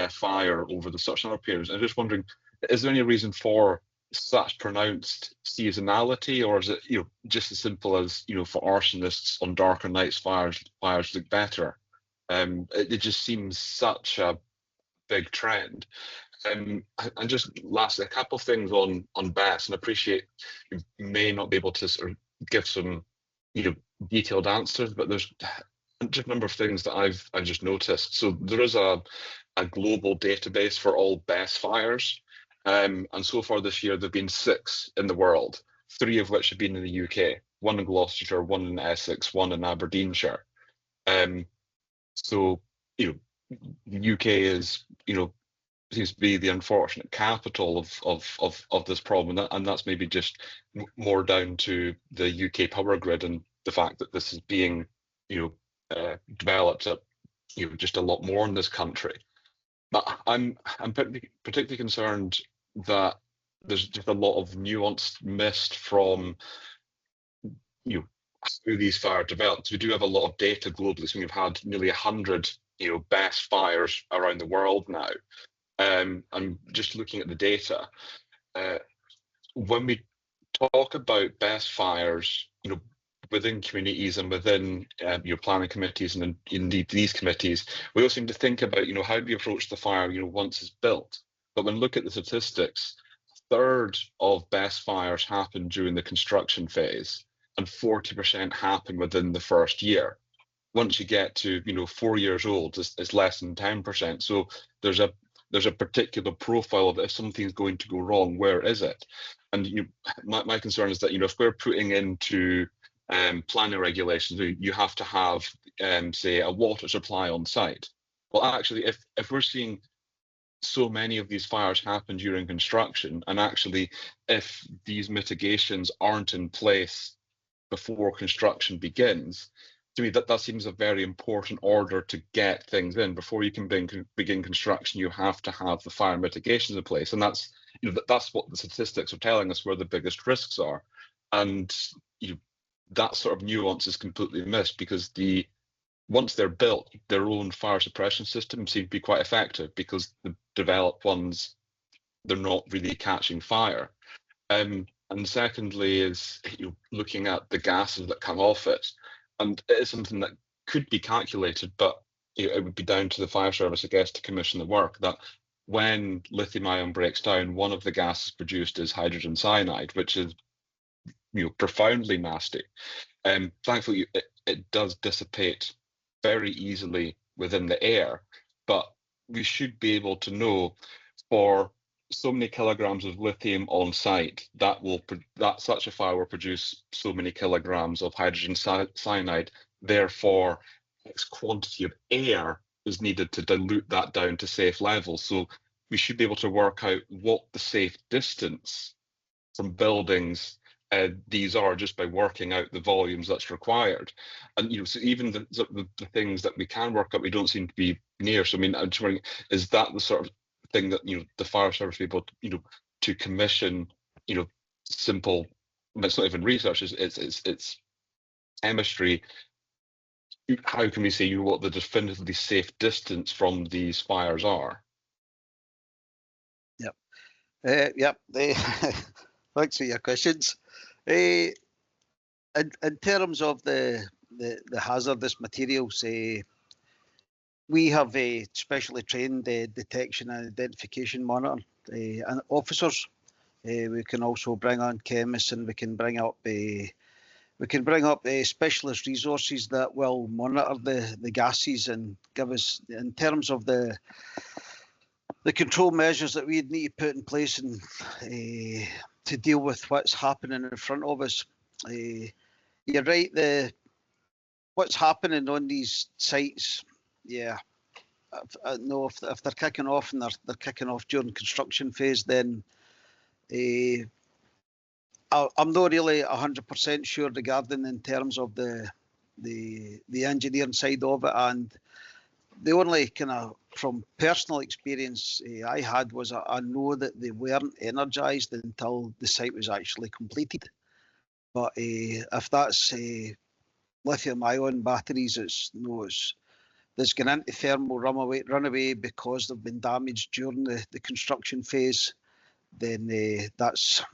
[SPEAKER 1] fire over the such number of periods. I'm just wondering, is there any reason for such pronounced seasonality, or is it just as simple as for arsonists on darker nights fires look better? It just seems such a big trend. And just lastly, a couple of things on Bess, and I appreciate you may not be able to sort of give some detailed answers, but there's just a number of things that I've just noticed. So there is a global database for all Bess fires. And so far this year, there have been 6 in the world, 3 of which have been in the UK, 1 in Gloucestershire, 1 in Essex, 1 in Aberdeenshire. So, the UK is, seems to be the unfortunate capital of this problem, and that's maybe just more down to the UK power grid and the fact that this is being, developed at, just a lot more in this country. But I'm particularly concerned that there's just a lot of nuance missed from, how these fires developed. We do have a lot of data globally, so we've had nearly 100, best fires around the world now. I'm just looking at the data. When we talk about best fires, within communities and within your planning committees and indeed these committees, we all seem to think about, how do we approach the fire, once it's built. But when we look at the statistics, a third of best fires happen during the construction phase, and 40% happen within the first year. Once you get to 4 years old, it's less than 10%. So there's a particular profile of if something's going to go wrong, where is it? And my concern is that if we're putting into planning regulations, you have to have say a water supply on site. Well, actually, if we're seeing so many of these fires happen during construction, and actually if these mitigations aren't in place before construction begins, to me that seems a very important order to get things in. Before you can begin construction, you have to have the fire mitigations in place, and that's that's what the statistics are telling us where the biggest risks are. And that sort of nuance is completely missed, because once they're built, their own fire suppression systems seem to be quite effective, because the developed ones, they're not really catching fire. And secondly is looking at the gases that come off it, and it is something that could be calculated, but it would be down to the fire service, I guess, to commission the work. That when lithium ion breaks down, one of the gases produced is hydrogen cyanide, which is profoundly nasty. Thankfully, it does dissipate very easily within the air, but we should be able to know for so many kilograms of lithium on site that such a fire will produce so many kilograms of hydrogen cyanide. Therefore, X quantity of air is needed to dilute that down to safe levels. So we should be able to work out what the safe distance from buildings these are, just by working out the volumes that's required. And so even the things that we can work out, we don't seem to be near. So I mean, I'm just wondering, is that the sort of thing that the fire service will be able to commission simple, it's not even research, it's chemistry. How can we say what the definitively safe distance from these fires are?
[SPEAKER 8] Yep. Thanks for your questions. In terms of the hazardous materials, we have a specially trained detection and identification monitor and officers. We can also bring on chemists, and we can bring up specialist resources that will monitor the gases and give us, in terms of the control measures that we'd need to put in place and to deal with what's happening in front of us. You're right, what's happening on these sites, yeah, I know if they're kicking off and they're kicking off during construction phase, then I'm not really 100% sure regarding in terms of the engineering side of it. And the only kind of, from personal experience I had, was I know that they weren't energised until the site was actually completed. But if that's lithium-ion batteries, that's gone into thermal runaway because they've been damaged during the construction phase, then that's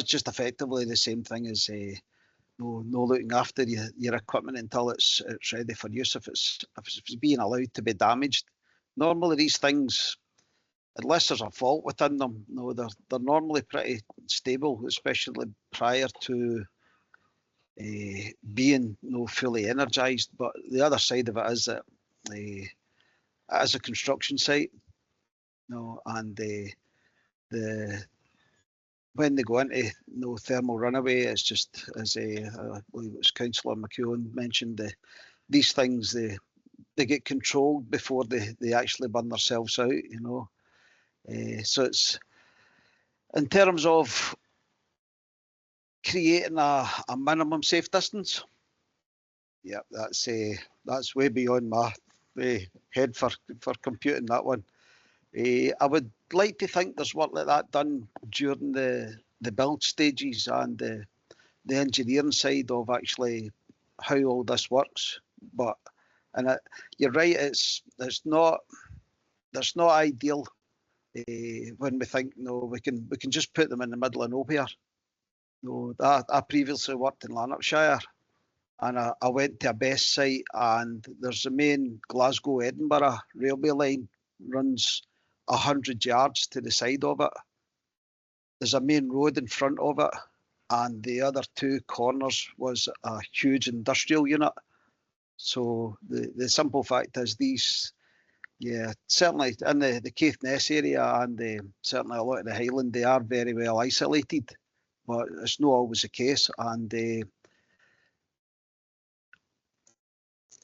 [SPEAKER 8] just effectively the same thing as no looking after your equipment until it's ready for use. If it's being allowed to be damaged, normally these things, unless there's a fault within them, they're normally pretty stable, especially prior to being fully energized. But the other side of it is that as a construction site, and when they go into thermal runaway, it's just, as I believe it was Councillor McEwen mentioned, these things, get controlled before they actually burn themselves out, you know. So it's in terms of creating a minimum safe distance. Yeah, that's way beyond my head for computing that one. I would like to think there's work like that done during the build stages and the engineering side of actually how all this works. But you're right, it's not ideal when we think we can just put them in the middle of nowhere. I previously worked in Lanarkshire, and I went to a BESS site, and there's the main Glasgow-Edinburgh railway line runs 100 yards to the side of it. There's a main road in front of it, and the other two corners was a huge industrial unit. So the simple fact is these, certainly in the Caithness area and certainly a lot of the Highland, they are very well isolated, but it's not always the case. And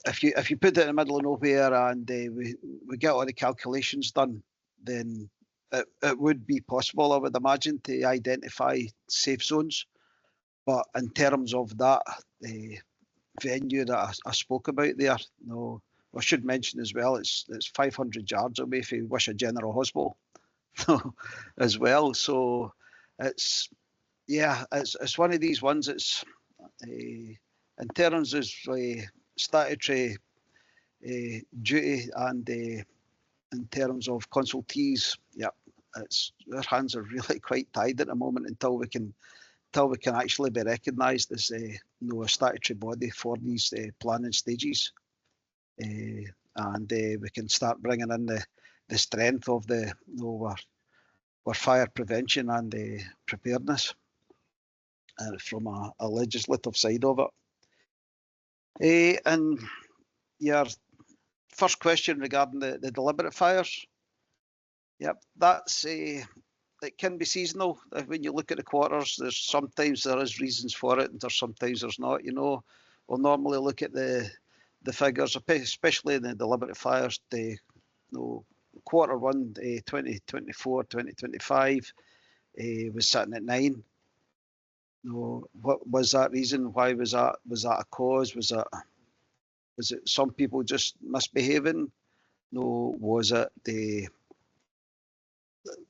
[SPEAKER 8] if you put it in the middle of nowhere and we get all the calculations done, then it would be possible, I would imagine, to identify safe zones. But in terms of that venue that I spoke about there, I should mention as well, it's 500 yards away from Wishaw General Hospital as well. So it's one of these ones. It's in terms of statutory duty and in terms of consultees, our hands are really quite tied at the moment until we can actually be recognised as a statutory body for these planning stages, and we can start bringing in the strength of our fire prevention and preparedness from a legislative side of it. And your first question regarding the deliberate fires, that's it can be seasonal. When you look at the quarters, sometimes there is reasons for it, and sometimes there's not. We'll normally look at the figures, especially in the deliberate fires. Quarter one, 2024, 2025 was sitting at 9. What was that reason? Why was that? Was that a cause? Was it some people just misbehaving? Was it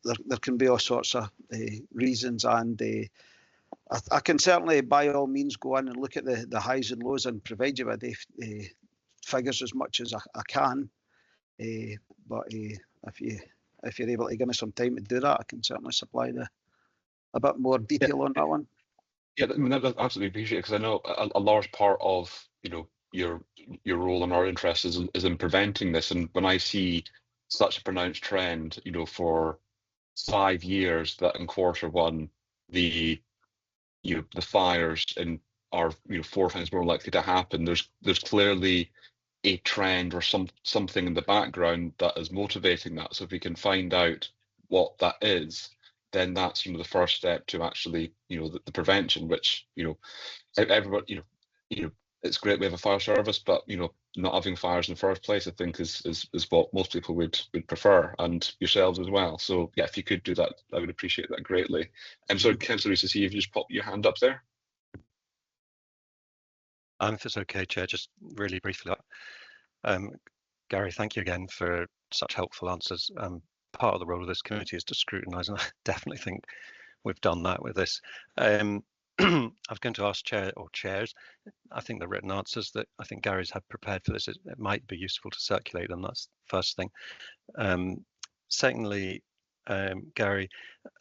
[SPEAKER 8] there can be all sorts of reasons, and I can certainly by all means go in and look at the highs and lows and provide you with the figures as much as I can. But if you're able to give me some time to do that, I can certainly supply a bit more detail on that one.
[SPEAKER 1] Yeah, I mean, that's absolutely appreciated, because I know a large part of your role and our interest is in preventing this. And when I see such a pronounced trend, for 5 years, that in quarter one the fires are 4 times more likely to happen, there's clearly a trend or something in the background that is motivating that. So if we can find out what that is, then that's the first step to actually the prevention, which everybody it's great we have a fire service, but not having fires in the first place, I think is what most people would prefer, and yourselves as well. So yeah, if you could do that, I would appreciate that greatly. I'm sorry, Councillor Rees, if you just pop your hand up there.
[SPEAKER 3] If it's okay, Chair, just really briefly. Gary, thank you again for such helpful answers. Part of the role of this committee is to scrutinise, and I definitely think we've done that with this. I was going to ask chairs, I think the written answers that I think Gary's had prepared for this, it might be useful to circulate them. That's the first thing. Secondly, Gary,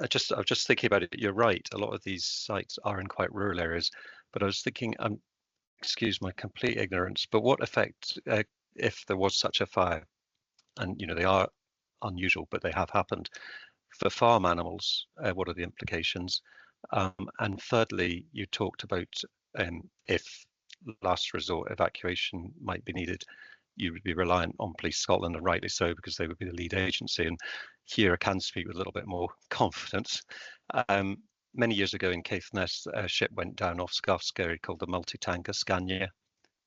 [SPEAKER 3] I was just thinking about it. You're right, a lot of these sites are in quite rural areas, but I was thinking, excuse my complete ignorance, but what effect, if there was such a fire, and they are unusual, but they have happened, for farm animals, what are the implications? And thirdly, you talked about if last resort evacuation might be needed, you would be reliant on Police Scotland, and rightly so, because they would be the lead agency. And here I can speak with a little bit more confidence. Many years ago in Caithness, a ship went down off Scarfskerry called the multi-tanker Scania.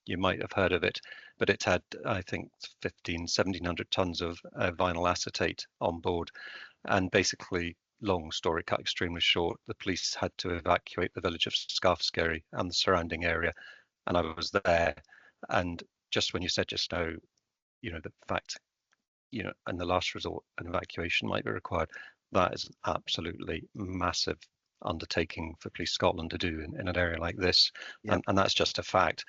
[SPEAKER 3] you might have heard of it, but it had, I think, 1,700 tons of vinyl acetate on board. And basically, long story cut extremely short, the police had to evacuate the village of Scarfskerry and the surrounding area. And I was there. And just when you said just now, the fact, in the last resort, an evacuation might be required, that is absolutely massive undertaking for Police Scotland to do in an area like this.
[SPEAKER 8] Yeah.
[SPEAKER 3] And that's just a fact.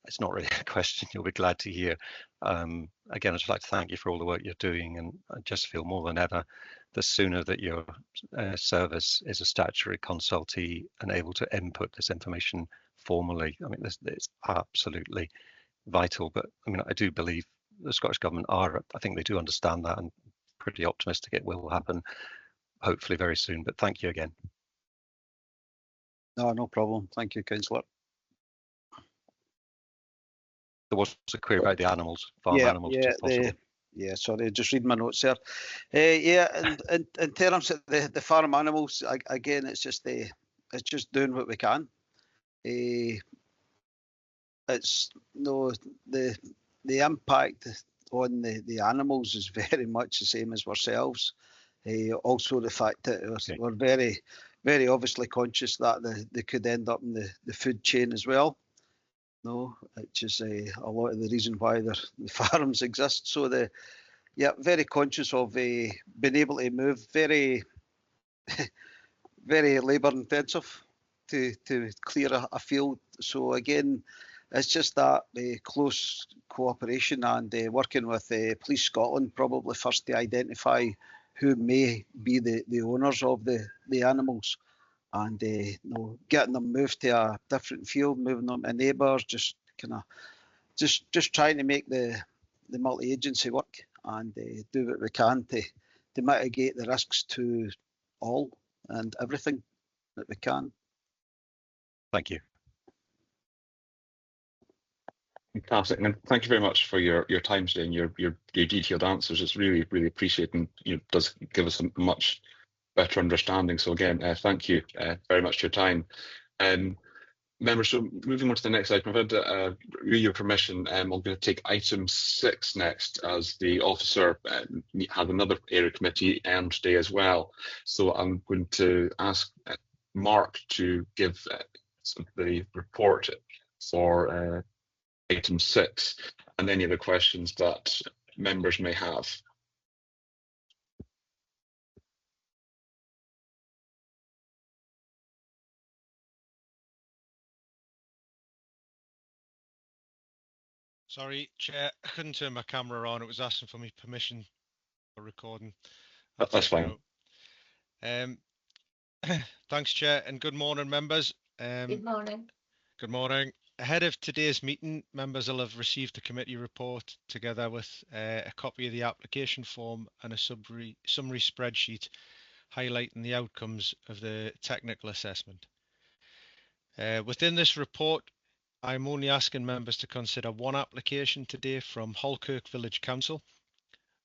[SPEAKER 3] It's not really a question you'll be glad to hear. Again, I'd just like to thank you for all the work you're doing, and I just feel more than ever the sooner that your service is a statutory consultee and able to input this information formally. I mean, it's absolutely vital, but I mean, I do believe the Scottish Government I think they do understand that, and pretty optimistic it will happen, hopefully very soon. But thank you again.
[SPEAKER 8] No problem. Thank you, Councillor.
[SPEAKER 3] There was a query about the animals, farm animals.
[SPEAKER 8] Sorry, just reading my notes there. And in terms of the farm animals, again, it's just doing what we can. It's the impact on the animals is very much the same as ourselves. Also, the fact that we're very, very obviously conscious that they could end up in the food chain as well. Which is a lot of the reason why the farms exist. So very conscious of being able to move, very, very labour intensive to clear a field. So again, it's just that close cooperation and working with Police Scotland probably first to identify who may be the owners of the animals. And getting them moved to a different field, moving them to neighbours, just trying to make the multi-agency work and do what we can to mitigate the risks to all and everything that we can.
[SPEAKER 3] Thank you.
[SPEAKER 1] Fantastic, and thank you very much for your time today and your detailed answers. It's really, really appreciated, and does give us a much better understanding. So again, thank you very much for your time. Members, so moving on to the next item, I've had with your permission, I'm going to take item 6 next, as the officer had another area committee today as well. So I'm going to ask Mark to give the report for item 6 and any other questions that members may have.
[SPEAKER 10] Sorry, Chair, I couldn't turn my camera on. It was asking for me permission for recording.
[SPEAKER 1] That's fine.
[SPEAKER 10] Thanks, Chair, and good morning, members.
[SPEAKER 6] Good morning.
[SPEAKER 10] Good morning. Ahead of today's meeting, members will have received the committee report together with a copy of the application form and a summary spreadsheet highlighting the outcomes of the technical assessment. Within this report, I'm only asking members to consider one application today from Holkirk Village Council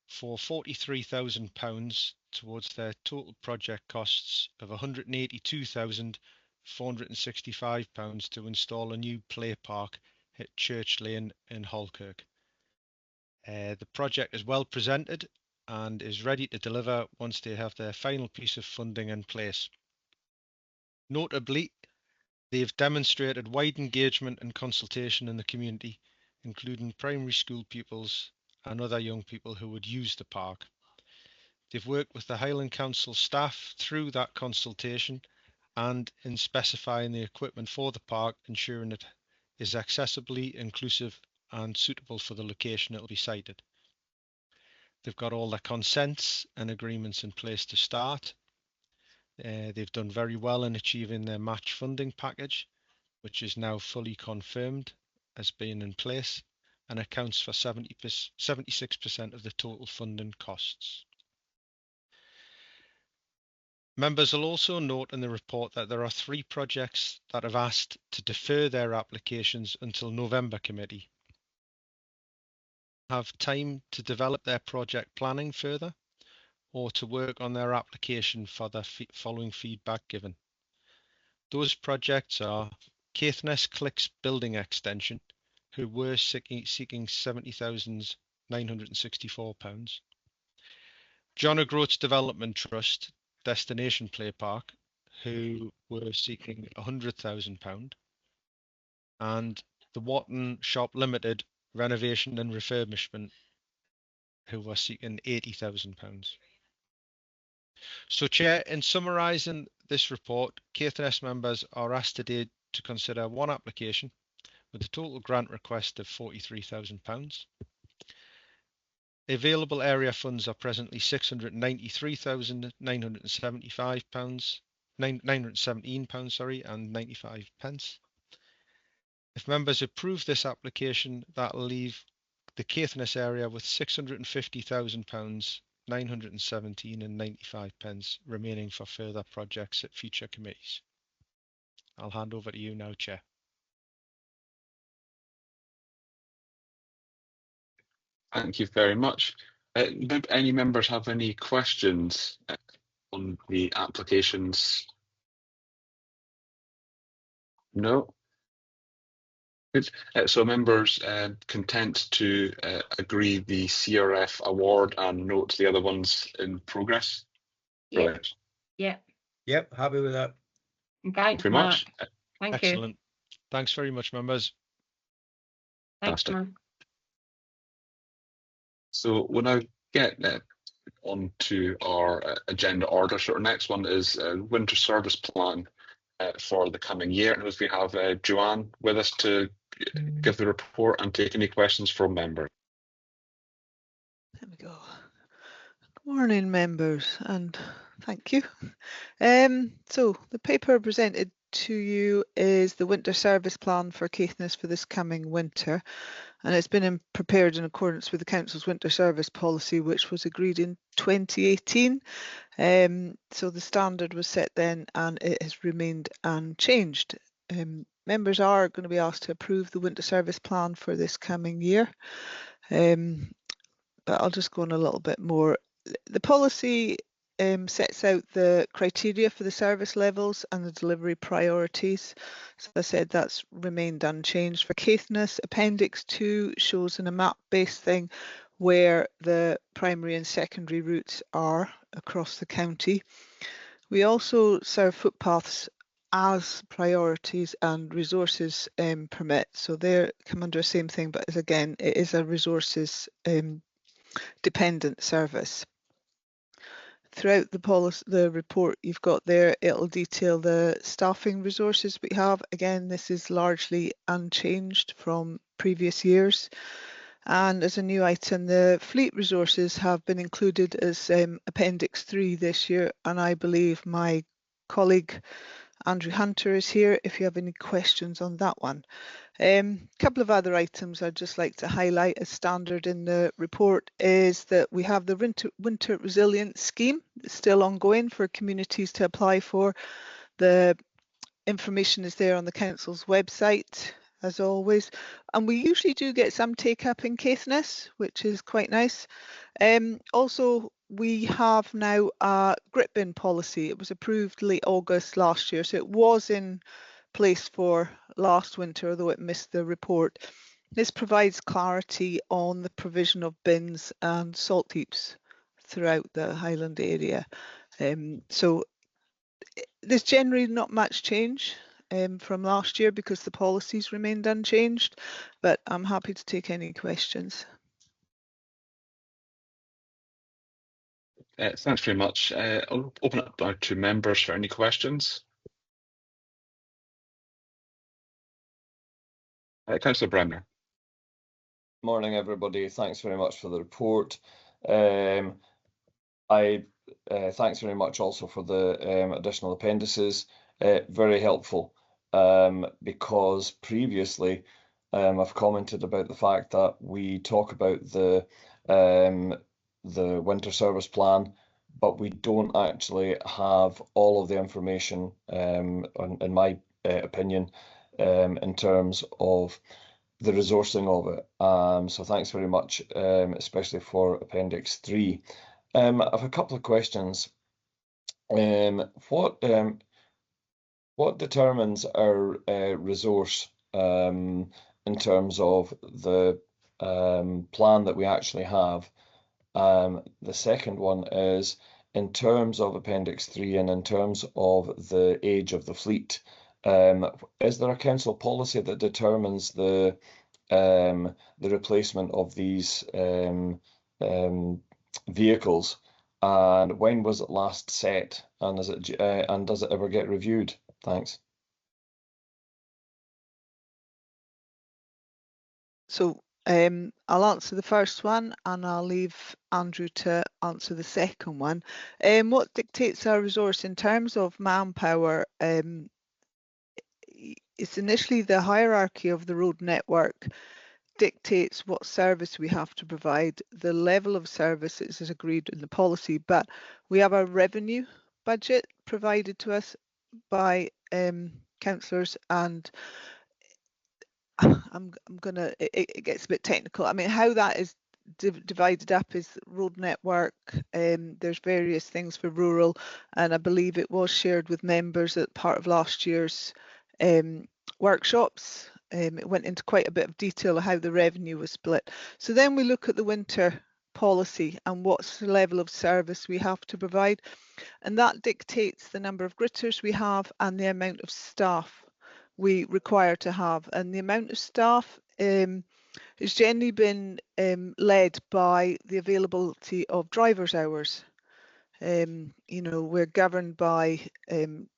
[SPEAKER 10] for £43,000 towards their total project costs of £182,465 to install a new play park at Church Lane in Holkirk. The project is well presented and is ready to deliver once they have their final piece of funding in place. Notably, they've demonstrated wide engagement and consultation in the community, including primary school pupils and other young people who would use the park. They've worked with the Highland Council staff through that consultation and in specifying the equipment for the park, ensuring it is accessibly inclusive and suitable for the location it will be sited. They've got all their consents and agreements in place to start. They've done very well in achieving their match funding package, which is now fully confirmed as being in place and accounts for 76% of the total funding costs. Members will also note in the report that there are 3 projects that have asked to defer their applications until November committee. Have time to develop their project planning further or to work on their application for the following feedback given. Those projects are Caithness Clicks Building Extension, who were seeking £70,964. John O'Groats Development Trust, Destination Play Park, who were seeking £100,000. And the Watton Shop Limited Renovation and Refurbishment, who were seeking £80,000. So, Chair, in summarising this report, Caithness members are asked today to consider one application with a total grant request of £43,000. Available area funds are presently £693,917 and 95 pence. If members approve this application, that will leave the Caithness area with £650,000, 917 and 95 pence remaining for further projects at future committees. I'll hand over to you now, Chair.
[SPEAKER 1] Thank you very much. Do any members have any questions on the applications? No? Good. So members content to agree the CRF award and note the other ones in progress?
[SPEAKER 6] Yeah.
[SPEAKER 1] Brilliant.
[SPEAKER 6] Yeah.
[SPEAKER 9] Yep, happy with that.
[SPEAKER 6] Thanks,
[SPEAKER 1] Very
[SPEAKER 6] Mark.
[SPEAKER 1] much.
[SPEAKER 6] Thank you.
[SPEAKER 10] Excellent. Thanks very much, members.
[SPEAKER 6] Thanks,
[SPEAKER 1] Fantastic.
[SPEAKER 6] Mark.
[SPEAKER 1] So we'll now get on to our agenda order. So our next one is winter service plan for the coming year. And as we have Joanne with us to give the report and take any questions from members.
[SPEAKER 11] There we go. Good morning, members, and thank you. So the paper presented to you is the winter service plan for Caithness for this coming winter, and it's been prepared in accordance with the Council's winter service policy, which was agreed in 2018. So the standard was set then, and it has remained unchanged. Members are going to be asked to approve the winter service plan for this coming year, but I'll just go on a little bit more. The policy sets out the criteria for the service levels and the delivery priorities. So as I said, that's remained unchanged. For Caithness, Appendix 2 shows in a map-based thing where the primary and secondary routes are across the county. We also serve footpaths as priorities and resources permit. So they come under the same thing, but again, it is a resources dependent service. Throughout the report you've got there, it'll detail the staffing resources we have. Again, this is largely unchanged from previous years. And as a new item, the fleet resources have been included as Appendix 3 this year, and I believe my colleague Andrew Hunter is here if you have any questions on that one. A couple of other items I'd just like to highlight as standard in the report is that we have the winter resilience scheme that's still ongoing for communities to apply for. The information is there on the council's website as always, and we usually do get some take up in Caithness, which is quite nice. Also, we have now a grit bin policy. It was approved late August last year, so it was in place for last winter, although it missed the report. This provides clarity on the provision of bins and salt heaps throughout the Highland area. So there's generally not much change from last year because the policies remained unchanged, but I'm happy to take any questions.
[SPEAKER 1] Thanks very much. I'll open it now to members for any questions. Councillor Bremner.
[SPEAKER 5] Morning, everybody. Thanks very much for the report. Thanks very much also for the additional appendices. Very helpful because previously I've commented about the fact that we talk about the winter service plan, but we don't actually have all of the information, in my opinion, in terms of the resourcing of it. So thanks very much, especially for Appendix 3. I have a couple of questions. what determines our resource in terms of the plan that we actually have? The second one is in terms of Appendix 3 and in terms of the age of the fleet. Is there a council policy that determines the replacement of these vehicles, and when was it last set, and is it and does it ever get reviewed? Thanks.
[SPEAKER 11] So I'll answer the first one and I'll leave Andrew to answer the second one. What dictates our resource in terms of manpower? It's initially the hierarchy of the road network dictates what service we have to provide. The level of service is agreed in the policy, but we have a revenue budget provided to us by councillors, and it gets a bit technical. I mean, how that is divided up is road network. There's various things for rural, and I believe it was shared with members at part of last year's workshops. It went into quite a bit of detail of how the revenue was split. So then we look at the winter policy and what's the level of service we have to provide, and that dictates the number of gritters we have and the amount of staff we require to have. And the amount of staff has generally been led by the availability of drivers' hours. You know, we're governed by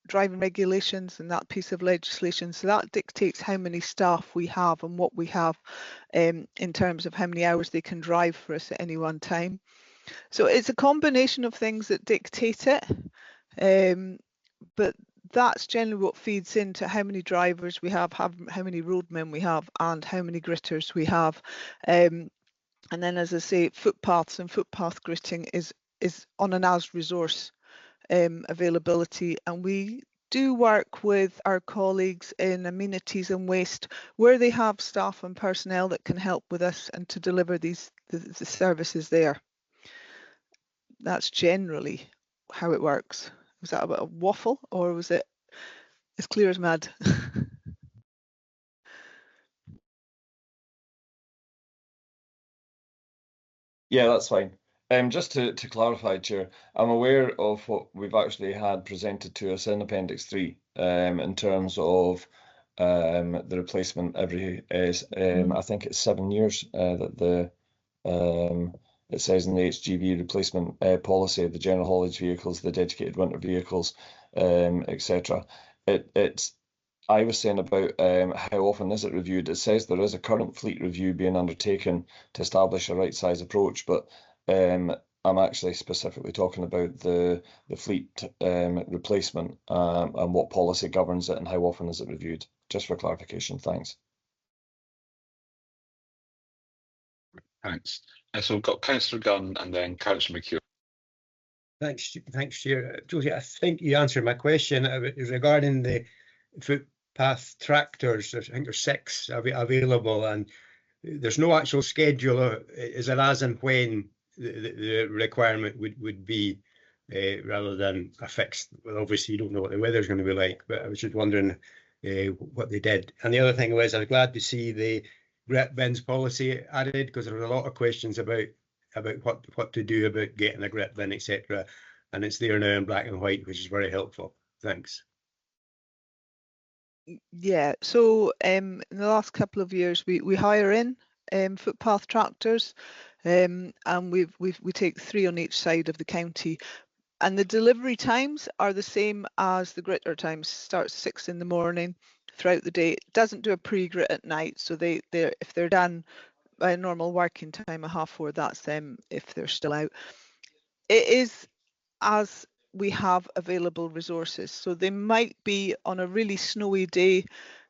[SPEAKER 11] driving regulations and that piece of legislation, so that dictates how many staff we have and what we have in terms of how many hours they can drive for us at any one time. So it's a combination of things that dictate it, but that's generally what feeds into how many drivers we have, how many roadmen we have, and how many gritters we have. And then, as I say, footpaths and footpath gritting is on an as resource availability, and we do work with our colleagues in amenities and waste where they have staff and personnel that can help with us and to deliver the services there. That's generally how it works. Was that a bit of waffle, or was it as clear as mud?
[SPEAKER 5] Yeah, that's fine. Just to clarify, Chair, I'm aware of what we've actually had presented to us in Appendix 3 in terms of the replacement every I think it's 7 years that the it says in the HGV replacement policy, the general haulage vehicles, the dedicated winter vehicles, etc. I was saying about how often is it reviewed. It says there is a current fleet review being undertaken to establish a right size approach, but I'm actually specifically talking about the fleet replacement and what policy governs it and how often is it reviewed. Just for clarification, thanks.
[SPEAKER 1] Thanks. So we've got Councillor Gunn and then Councillor McHugh.
[SPEAKER 9] Thanks, Chair. Josie, I think you answered my question regarding the footpath tractors. I think there's 6 available, and there's no actual schedule. Is it as and when the requirement would be, rather than a fixed? Well, obviously you don't know what the weather's going to be like, but I was just wondering what they did. And the other thing was, I was glad to see the grit bins policy added, because there were a lot of questions about what to do about getting a grit bin, etc. And it's there now in black and white, which is very helpful. Thanks.
[SPEAKER 11] Yeah, so in the last couple of years we hire in footpath tractors, and we take 3 on each side of the county, and the delivery times are the same as the gritter times. Starts 6 in the morning throughout the day. It doesn't do a pre-grit at night, so if they're done by a normal working time of 4:30, that's them if they're still out. It is as we have available resources, so they might be on a really snowy day,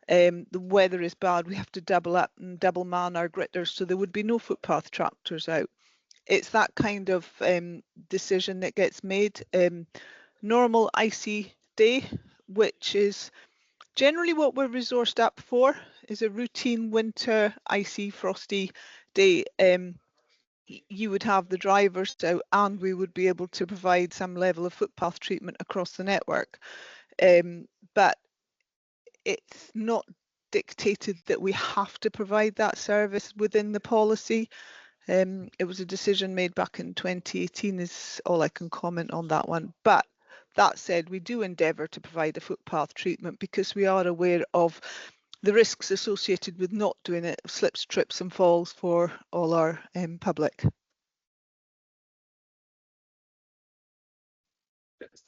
[SPEAKER 11] the weather is bad, we have to double up and double man our gritters, so there would be no footpath tractors out. It's that kind of decision that gets made. Normal icy day, which is generally what we're resourced up for, is a routine winter icy frosty day. You would have the drivers out, and we would be able to provide some level of footpath treatment across the network. But it's not dictated that we have to provide that service within the policy. It was a decision made back in 2018 is all I can comment on that one. But that said, we do endeavour to provide a footpath treatment because we are aware of the risks associated with not doing it, slips, trips and falls for all our public.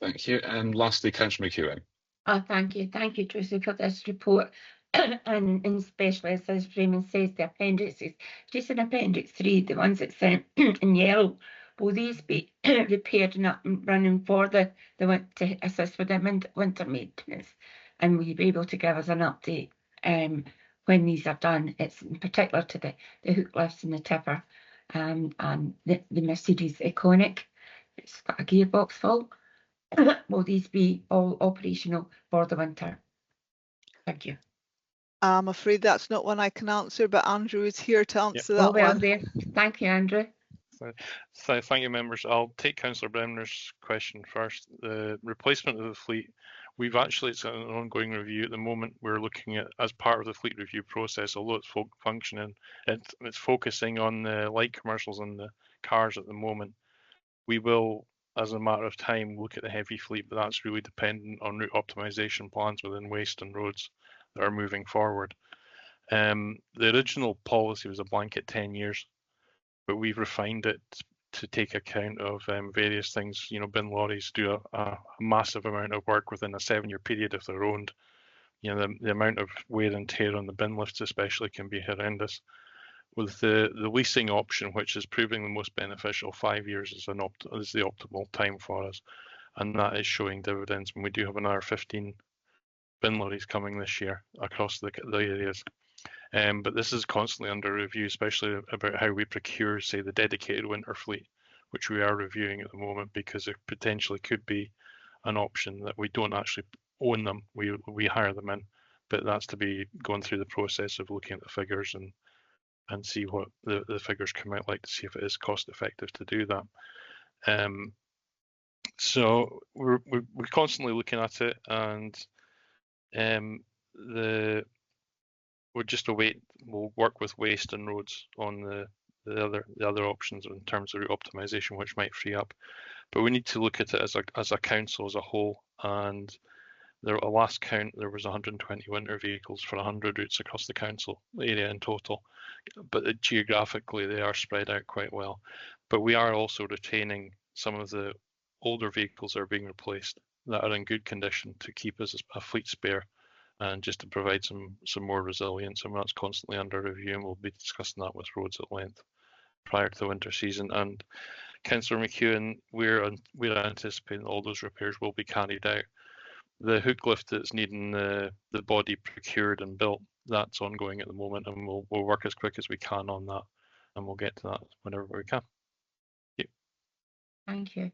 [SPEAKER 1] Thank you. And lastly, Councillor McEwen.
[SPEAKER 6] Thank you, Tracy, for this report. And especially, as Raymond says, the appendices, just in Appendix 3, the ones that's in yellow, will these be repaired and up and running for the to assist with the winter maintenance? And will you be able to give us an update when these are done? It's in particular to the hook lifts and the tipper and the Mercedes Iconic. It's got a gearbox fault. Will these be all operational for the winter? Thank you.
[SPEAKER 11] I'm afraid that's not one I can answer, but Andrew is here to answer that one.
[SPEAKER 6] There. Thank you, Andrew.
[SPEAKER 12] So thank you, members. I'll take Councillor Bremner's question first. The replacement of the fleet, it's an ongoing review at the moment. We're looking at, as part of the fleet review process, although it's functioning, it's focusing on the light commercials and the cars at the moment. We will, as a matter of time, look at the heavy fleet, but that's really dependent on route optimisation plans within waste and roads that are moving forward. The original policy was a blanket 10 years, but we've refined it to take account of various things. You know, bin lorries do a massive amount of work within a 7-year period if they're owned. You know, the amount of wear and tear on the bin lifts especially can be horrendous. With the leasing option, which is proving the most beneficial, 5 years is the optimal time for us, and that is showing dividends. And we do have another 15 bin lorries coming this year across the areas. But this is constantly under review, especially about how we procure, say, the dedicated winter fleet, which we are reviewing at the moment, because there potentially could be an option that we don't actually own them, we hire them in, but that's to be going through the process of looking at the figures and see what the figures come out like, to see if it is cost effective to do that. So we're constantly looking at it, and we'll just we'll work with waste and roads on the other options in terms of route optimization, which might free up. But we need to look at it as a council as a whole. And at last count, there was 120 winter vehicles for 100 routes across the council area in total. But geographically, they are spread out quite well. But we are also retaining some of the older vehicles that are being replaced that are in good condition to keep us a fleet spare, and just to provide some more resilience. And that's constantly under review, and we'll be discussing that with roads at length prior to the winter season. And Councillor McEwen, we're anticipating all those repairs will be carried out. The hook lift that's needing the body procured and built, that's ongoing at the moment, and we'll work as quick as we can on that, and we'll get to that whenever we can.
[SPEAKER 6] Thank you.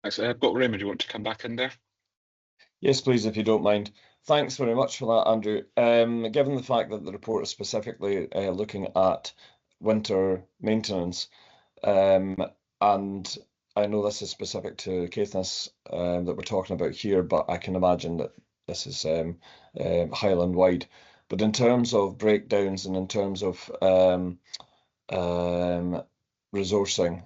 [SPEAKER 1] Thanks. I've got Raymond. Do you want to come back in there?
[SPEAKER 5] Yes, please, if you don't mind. Thanks very much for that, Andrew. Given the fact that the report is specifically looking at winter maintenance, and I know this is specific to Caithness that we're talking about here, but I can imagine that this is Highland wide. But in terms of breakdowns and in terms of resourcing,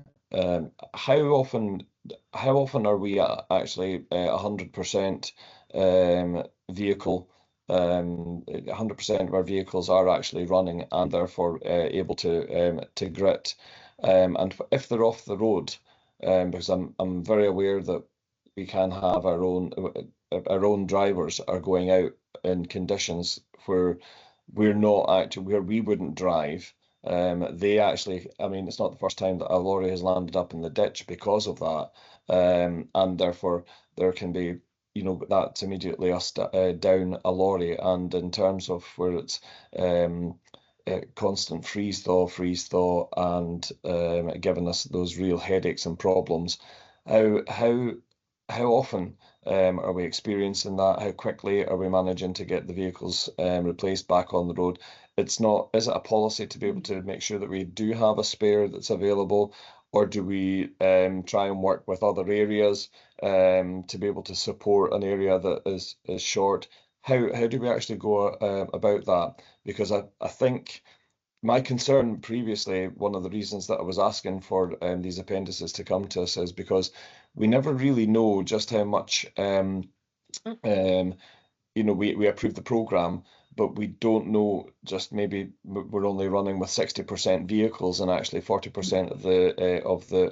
[SPEAKER 5] how often are we actually 100% vehicle? 100% of our vehicles are actually running and therefore able to grit. And if they're off the road, because I'm very aware that we can have our own drivers are going out in conditions where we wouldn't drive. They actually, I mean, it's not the first time that a lorry has landed up in the ditch because of that, and therefore there can be, you know, that's immediately us down a lorry. And in terms of where it's constant freeze thaw, and giving us those real headaches and problems, how often are we experiencing that? How quickly are we managing to get the vehicles replaced back on the road? Is it a policy to be able to make sure that we do have a spare that's available, or do we try and work with other areas to be able to support an area that is short? how do we actually go about that? Because I think my concern previously, one of the reasons that I was asking for these appendices to come to us is because we never really know just how much you know, we approve the programme, but we don't know, just maybe we're only running with 60% vehicles, and actually 40%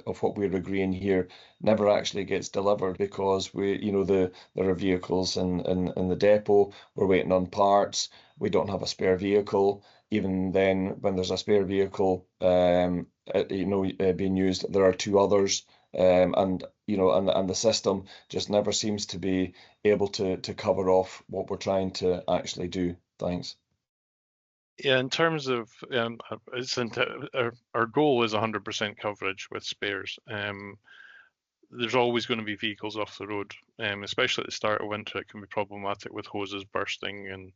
[SPEAKER 5] of what we're agreeing here never actually gets delivered, because there are vehicles in the depot, we're waiting on parts, we don't have a spare vehicle. Even then, when there's a spare vehicle being used, there are two others. And the system just never seems to be able to cover off what we're trying to actually do. Thanks.
[SPEAKER 12] Yeah, in terms of our goal is 100% coverage with spares. There's always going to be vehicles off the road, especially at the start of winter. It can be problematic with hoses bursting and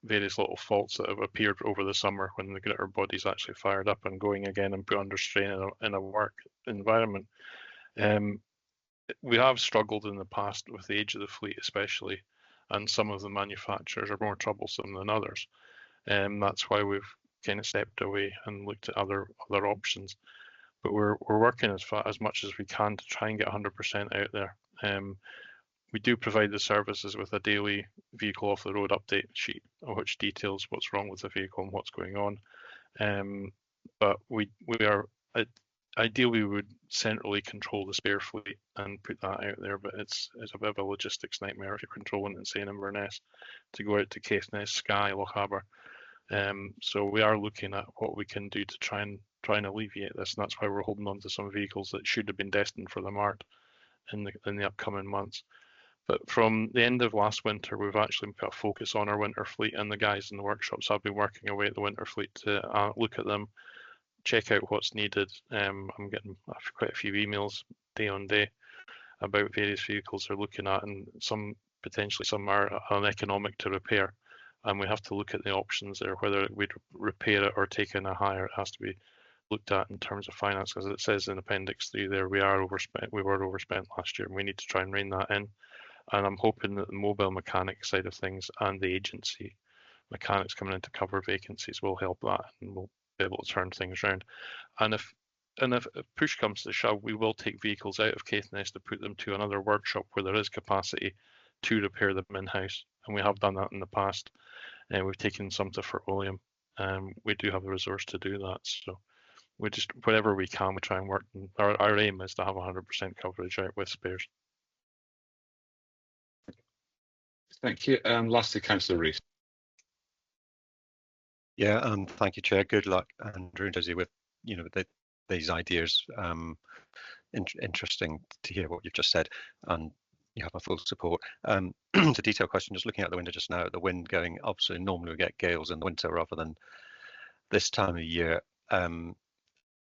[SPEAKER 12] various little faults that have appeared over the summer when the gritter body's actually fired up and going again and put under strain in a work environment. We have struggled in the past with the age of the fleet, especially, and some of the manufacturers are more troublesome than others. That's why we've kind of stepped away and looked at other options. But we're working as much as we can to try and get 100% out there. We do provide the services with a daily vehicle off the road update sheet, which details what's wrong with the vehicle and what's going on. But we are ideally we would centrally control the spare fleet and put that out there, but it's a bit of a logistics nightmare if you're controlling it and saying Inverness to go out to Caithness, Skye, Lochaber. So we are looking at what we can do to try and alleviate this, and that's why we're holding on to some vehicles that should have been destined for the mart in the upcoming months. But from the end of last winter, we've actually put a focus on our winter fleet, and the guys in the workshops have been working away at the winter fleet to look at them, check out what's needed. I'm getting quite a few emails day on day about various vehicles they're looking at, and potentially some are uneconomic to repair, and we have to look at the options there, whether we'd repair it or take in a hire. It has to be looked at in terms of finance, as it says in Appendix 3 there. We were overspent last year, and we need to try and rein that in. And I'm hoping that the mobile mechanic side of things and the agency mechanics coming in to cover vacancies will help that, and we'll be able to turn things around. And if push comes to shove, we will take vehicles out of Caithness to put them to another workshop where there is capacity to repair them in-house, and we have done that in the past. And we've taken some to Fort William. We do have the resource to do that, so we just wherever we can, we try and work. Our aim is to have 100% coverage out with spares.
[SPEAKER 1] Thank you. Lastly, Councillor Rees.
[SPEAKER 3] Yeah, thank you, Chair. Good luck, Andrew and Josie, with these ideas. Interesting to hear what you've just said, and you have my full support. It's a detailed question. Just looking out the window just now, at the wind going. Obviously, normally we get gales in the winter rather than this time of year. I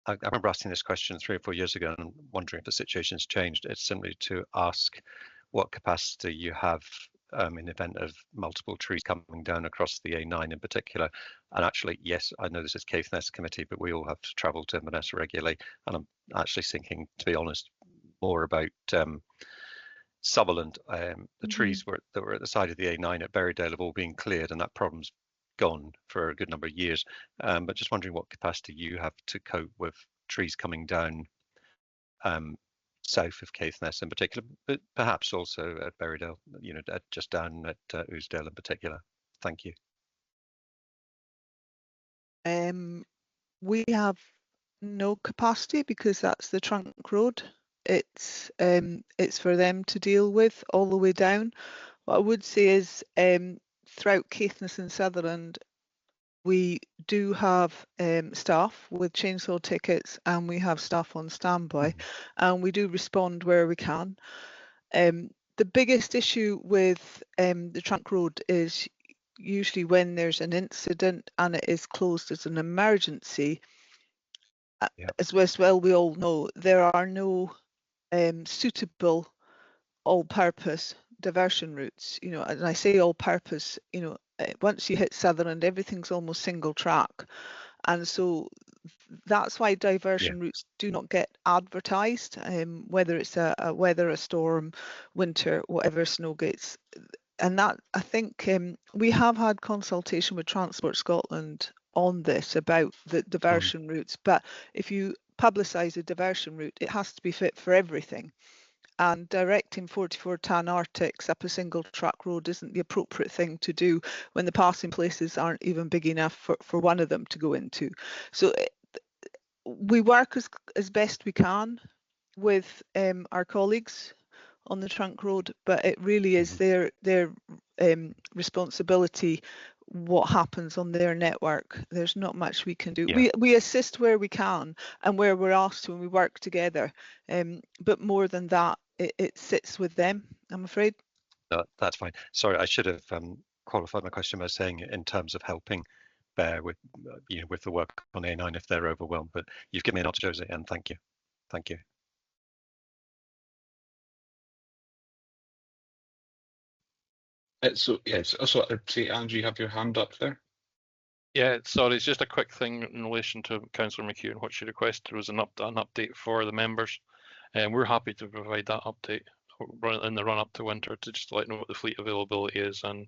[SPEAKER 3] remember asking this question 3 or 4 years ago and wondering if the situation's changed. It's simply to ask what capacity you have in the event of multiple trees coming down across the A9 in particular. And actually, yes, I know this is Caithness committee, but we all have to travel to Inverness regularly. And I'm actually thinking, to be honest, more about Sutherland. The trees that were at the side of the A9 at Berrydale have all been cleared, and that problem's gone for a good number of years. But just wondering what capacity you have to cope with trees coming down south of Caithness in particular, but perhaps also at Berrydale, just down at Ousdale in particular. Thank you.
[SPEAKER 11] We have no capacity because that's the trunk road. It's for them to deal with all the way down. What I would say is throughout Caithness and Sutherland, we do have staff with chainsaw tickets, and we have staff on standby, and we do respond where we can. The biggest issue with the trunk road is usually when there's an incident and it is closed as an emergency. As well we all know, there are no suitable all-purpose diversion routes, and I say all-purpose, once you hit Sutherland, everything's almost single track, and so that's why diversion routes do not get advertised, whether it's a weather, a storm, winter, whatever, snow gates. and that, I think, we have had consultation with Transport Scotland on this about the diversion routes, but if you publicise a diversion route, it has to be fit for everything. And directing 44 Tan Arctics up a single track road isn't the appropriate thing to do when the passing places aren't even big enough for one of them to go into. So we work as best we can with our colleagues on the trunk road, but it really is their responsibility what happens on their network. There's not much we can do. We assist where we can and where we're asked to, and we work together, but more than that, it sits with them, I'm afraid.
[SPEAKER 3] No, that's fine. Sorry, I should have qualified my question by saying in terms of helping bear with with the work on A9 if they're overwhelmed, but you've given me an answer, Josie, and thank you. Thank you.
[SPEAKER 1] So yes, also say Andrew, you have your hand up there.
[SPEAKER 12] Yeah, sorry, it's just a quick thing in relation to Councillor McHugh and what she requested was an update for the members, and we're happy to provide that update in the run up to winter to just let know what the fleet availability is and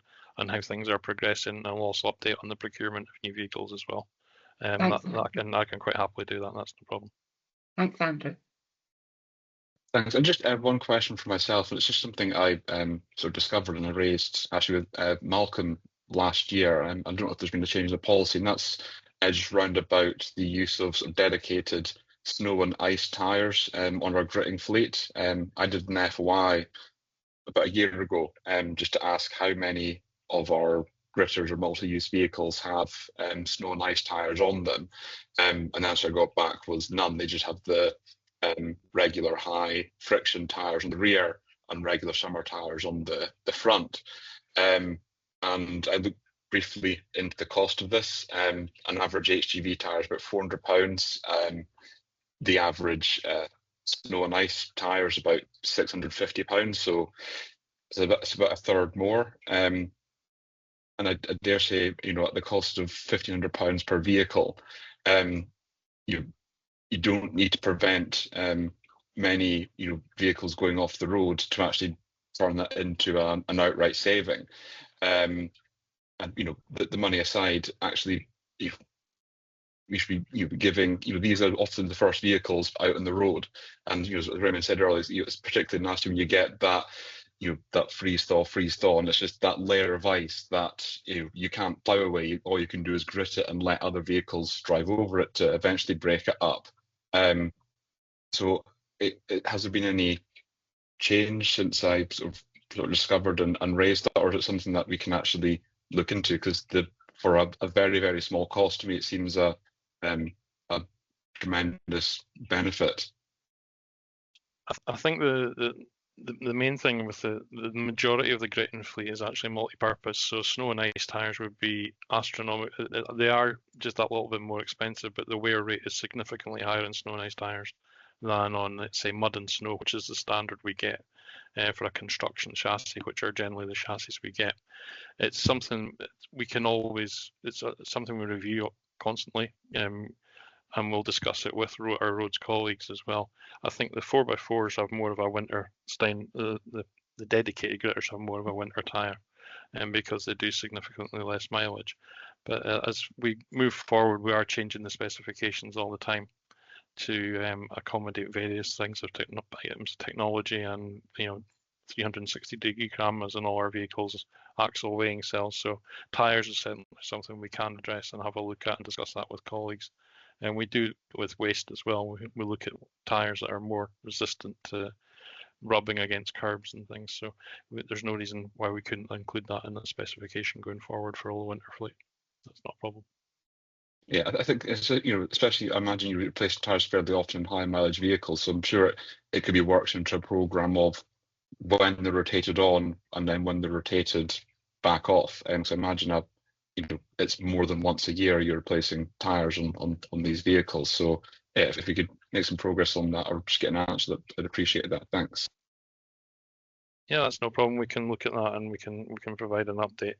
[SPEAKER 12] how things are progressing, and we'll also update on the procurement of new vehicles as well. I can quite happily do that. That's no problem.
[SPEAKER 6] Thanks, Andrew.
[SPEAKER 1] Thanks. And just one question for myself, and it's just something I sort of discovered and I raised actually with Malcolm last year. I don't know if there's been a change in the policy, and that's just round about the use of dedicated snow and ice tyres on our gritting fleet. I did an FOI about a year ago just to ask how many of our gritters or multi-use vehicles have snow and ice tyres on them. And the answer I got back was none. They just have the regular high friction tyres on the rear and regular summer tyres on the front. And I looked briefly into the cost of this. An average HGV tyre is about £400. The average snow and ice tyre is about £650, so it's about a third more. And I dare say, at the cost of £1,500 per vehicle, you don't need to prevent many vehicles going off the road to actually turn that into an outright saving. And the money aside, actually, we should be giving. These are often the first vehicles out on the road, and as Raymond said earlier, it's particularly nasty when you get that. That freeze thaw, and it's just that layer of ice that you can't plough away. All you can do is grit it and let other vehicles drive over it to eventually break it up. So has there been any change since I sort of discovered and raised that, or is it something that we can actually look into? Because for a very, very small cost to me, it seems a tremendous benefit.
[SPEAKER 12] I think the main thing with the majority of the gritting fleet is actually multi-purpose. So snow and ice tyres would be astronomical. They are just that little bit more expensive, but the wear rate is significantly higher in snow and ice tyres than on, let's say, mud and snow, which is the standard we get for a construction chassis, which are generally the chassis we get. It's something we can always. It's something we review constantly. And we'll discuss it with our roads colleagues as well. I think the 4x4s have more of a winter the dedicated gritters have more of a winter tyre, and because they do significantly less mileage. But as we move forward, we are changing the specifications all the time to accommodate various things of technology, and 360-degree cameras in all our vehicles, axle weighing cells. So tyres is certainly something we can address and have a look at and discuss that with colleagues. And we do with waste as well. We look at tyres that are more resistant to rubbing against curbs and things. So there's no reason why we couldn't include that in the specification going forward for all the winter fleet. That's not a problem.
[SPEAKER 1] Yeah, I think it's, especially I imagine you replace tyres fairly often in high mileage vehicles. So I'm sure it could be worked into a programme of when they're rotated on and then when they're rotated back off. And so I imagine it's more than once a year you're replacing tyres on these vehicles. So yeah, if we could make some progress on that or just get an answer, I'd appreciate that. Thanks.
[SPEAKER 12] Yeah, that's no problem. We can look at that and we can provide an update.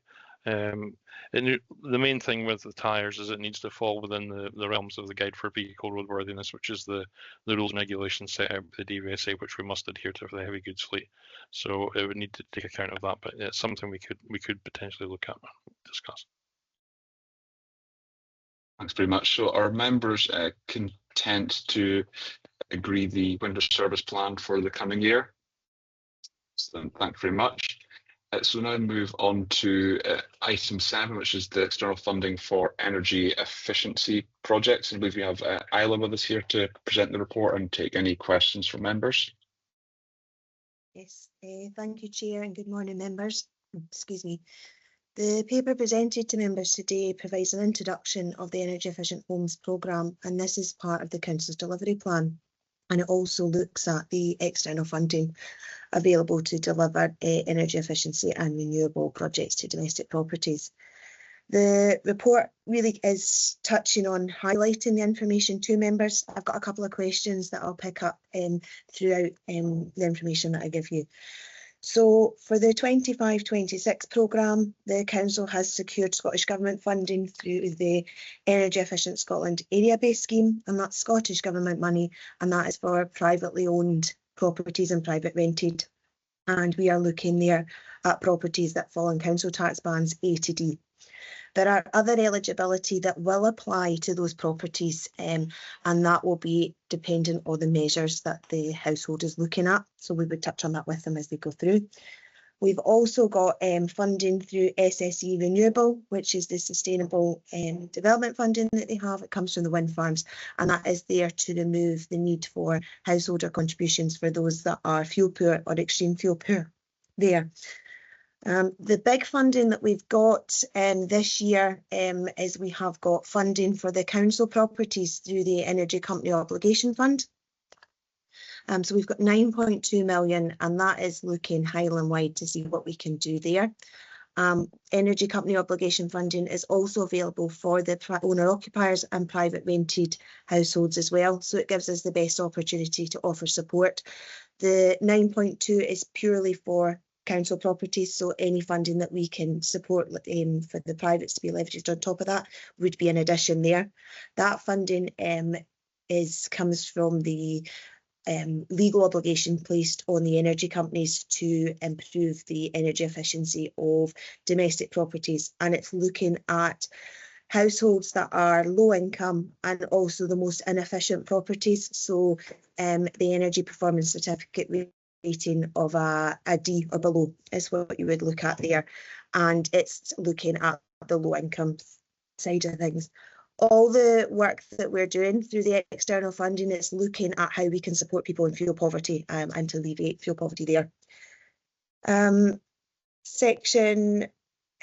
[SPEAKER 12] And the main thing with the tyres is it needs to fall within the realms of the Guide for Vehicle Roadworthiness, which is the rules and regulations set out by the DVSA, which we must adhere to for the heavy goods fleet. So it would need to take account of that, but it's something we could potentially look at and discuss.
[SPEAKER 1] Thanks very much. So are members content to agree the winter service plan for the coming year? So thanks very much. So now move on to item 7, which is the external funding for energy efficiency projects. I believe we have Isla with us here to present the report and take any questions from members.
[SPEAKER 13] Yes, thank you, Chair, and good morning, members. Excuse me. The paper presented to members today provides an introduction of the Energy Efficient Homes programme, and this is part of the Council's delivery plan. And it also looks at the external funding available to deliver energy efficiency and renewable projects to domestic properties. The report really is touching on highlighting the information to members. I've got a couple of questions that I'll pick up throughout the information that I give you. So for the 25-26 programme, the Council has secured Scottish Government funding through the Energy Efficient Scotland Area-Based Scheme, and that's Scottish Government money, and that is for privately owned properties and private rented. And we are looking there at properties that fall in council tax bands A to D. There are other eligibility that will apply to those properties, and that will be dependent on the measures that the household is looking at. So we would touch on that with them as they go through. We've also got funding through SSE Renewable, which is the sustainable development funding that they have. It comes from the wind farms, and that is there to remove the need for householder contributions for those that are fuel poor or extreme fuel poor there. The big funding that we've got this year is we have got funding for the council properties through the Energy Company Obligation Fund. So we've got 9.2 million, and that is looking Highland wide to see what we can do there. Energy Company Obligation funding is also available for the owner occupiers and private rented households as well. So it gives us the best opportunity to offer support. The 9.2 is purely for council properties, so any funding that we can support for the privates to be leveraged on top of that would be an addition there. That funding comes from the legal obligation placed on the energy companies to improve the energy efficiency of domestic properties, and it's looking at households that are low income and also the most inefficient properties. So the energy performance certificate rating of a D or below is what you would look at there, and it's looking at the low income side of things. All the work that we're doing through the external funding is looking at how we can support people in fuel poverty and to alleviate fuel poverty there. Section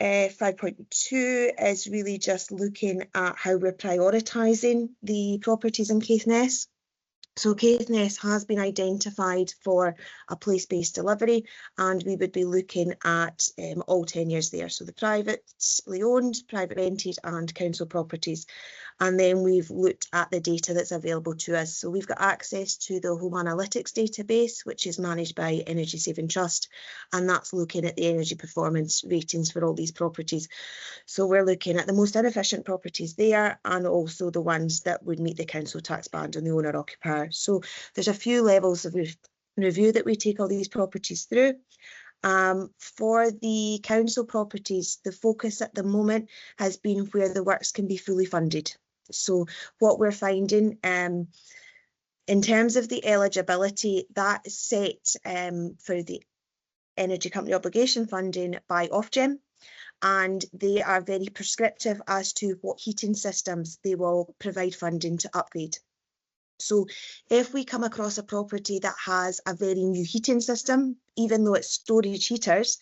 [SPEAKER 13] 5.2 is really just looking at how we're prioritising the properties in Caithness. So Caithness has been identified for a place-based delivery, and we would be looking at all tenures there. So the privately owned, private rented and council properties. And then we've looked at the data that's available to us. So we've got access to the Home Analytics database, which is managed by Energy Saving Trust, and that's looking at the energy performance ratings for all these properties. So we're looking at the most inefficient properties there, and also the ones that would meet the council tax band and the owner occupier. So there's a few levels of review that we take all these properties through. For the council properties, the focus at the moment has been where the works can be fully funded. So what we're finding in terms of the eligibility, that is set for the Energy Company Obligation funding by Ofgem, and they are very prescriptive as to what heating systems they will provide funding to upgrade. So if we come across a property that has a very new heating system, even though it's storage heaters,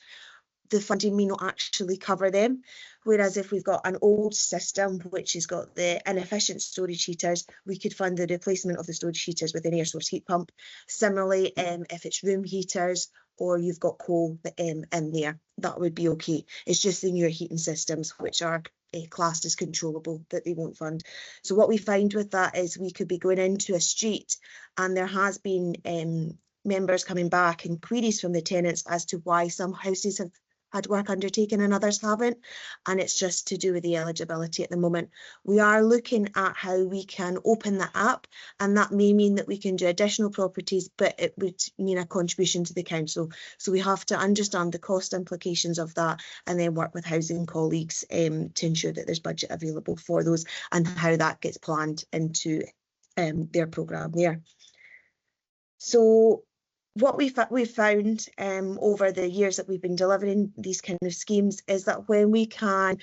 [SPEAKER 13] the funding may not actually cover them. Whereas if we've got an old system which has got the inefficient storage heaters, we could fund the replacement of the storage heaters with an air source heat pump. Similarly, if it's room heaters or you've got coal in there, that would be okay. It's just the newer heating systems which are classed as controllable that they won't fund. So what we find with that is we could be going into a street, and there has been members coming back and queries from the tenants as to why some houses have had work undertaken and others haven't, and it's just to do with the eligibility at the moment. We are looking at how we can open that up, and that may mean that we can do additional properties, but it would mean a contribution to the council. So we have to understand the cost implications of that and then work with housing colleagues to ensure that there's budget available for those and how that gets planned into their programme there. So what we've found over the years that we've been delivering these kind of schemes is that when we can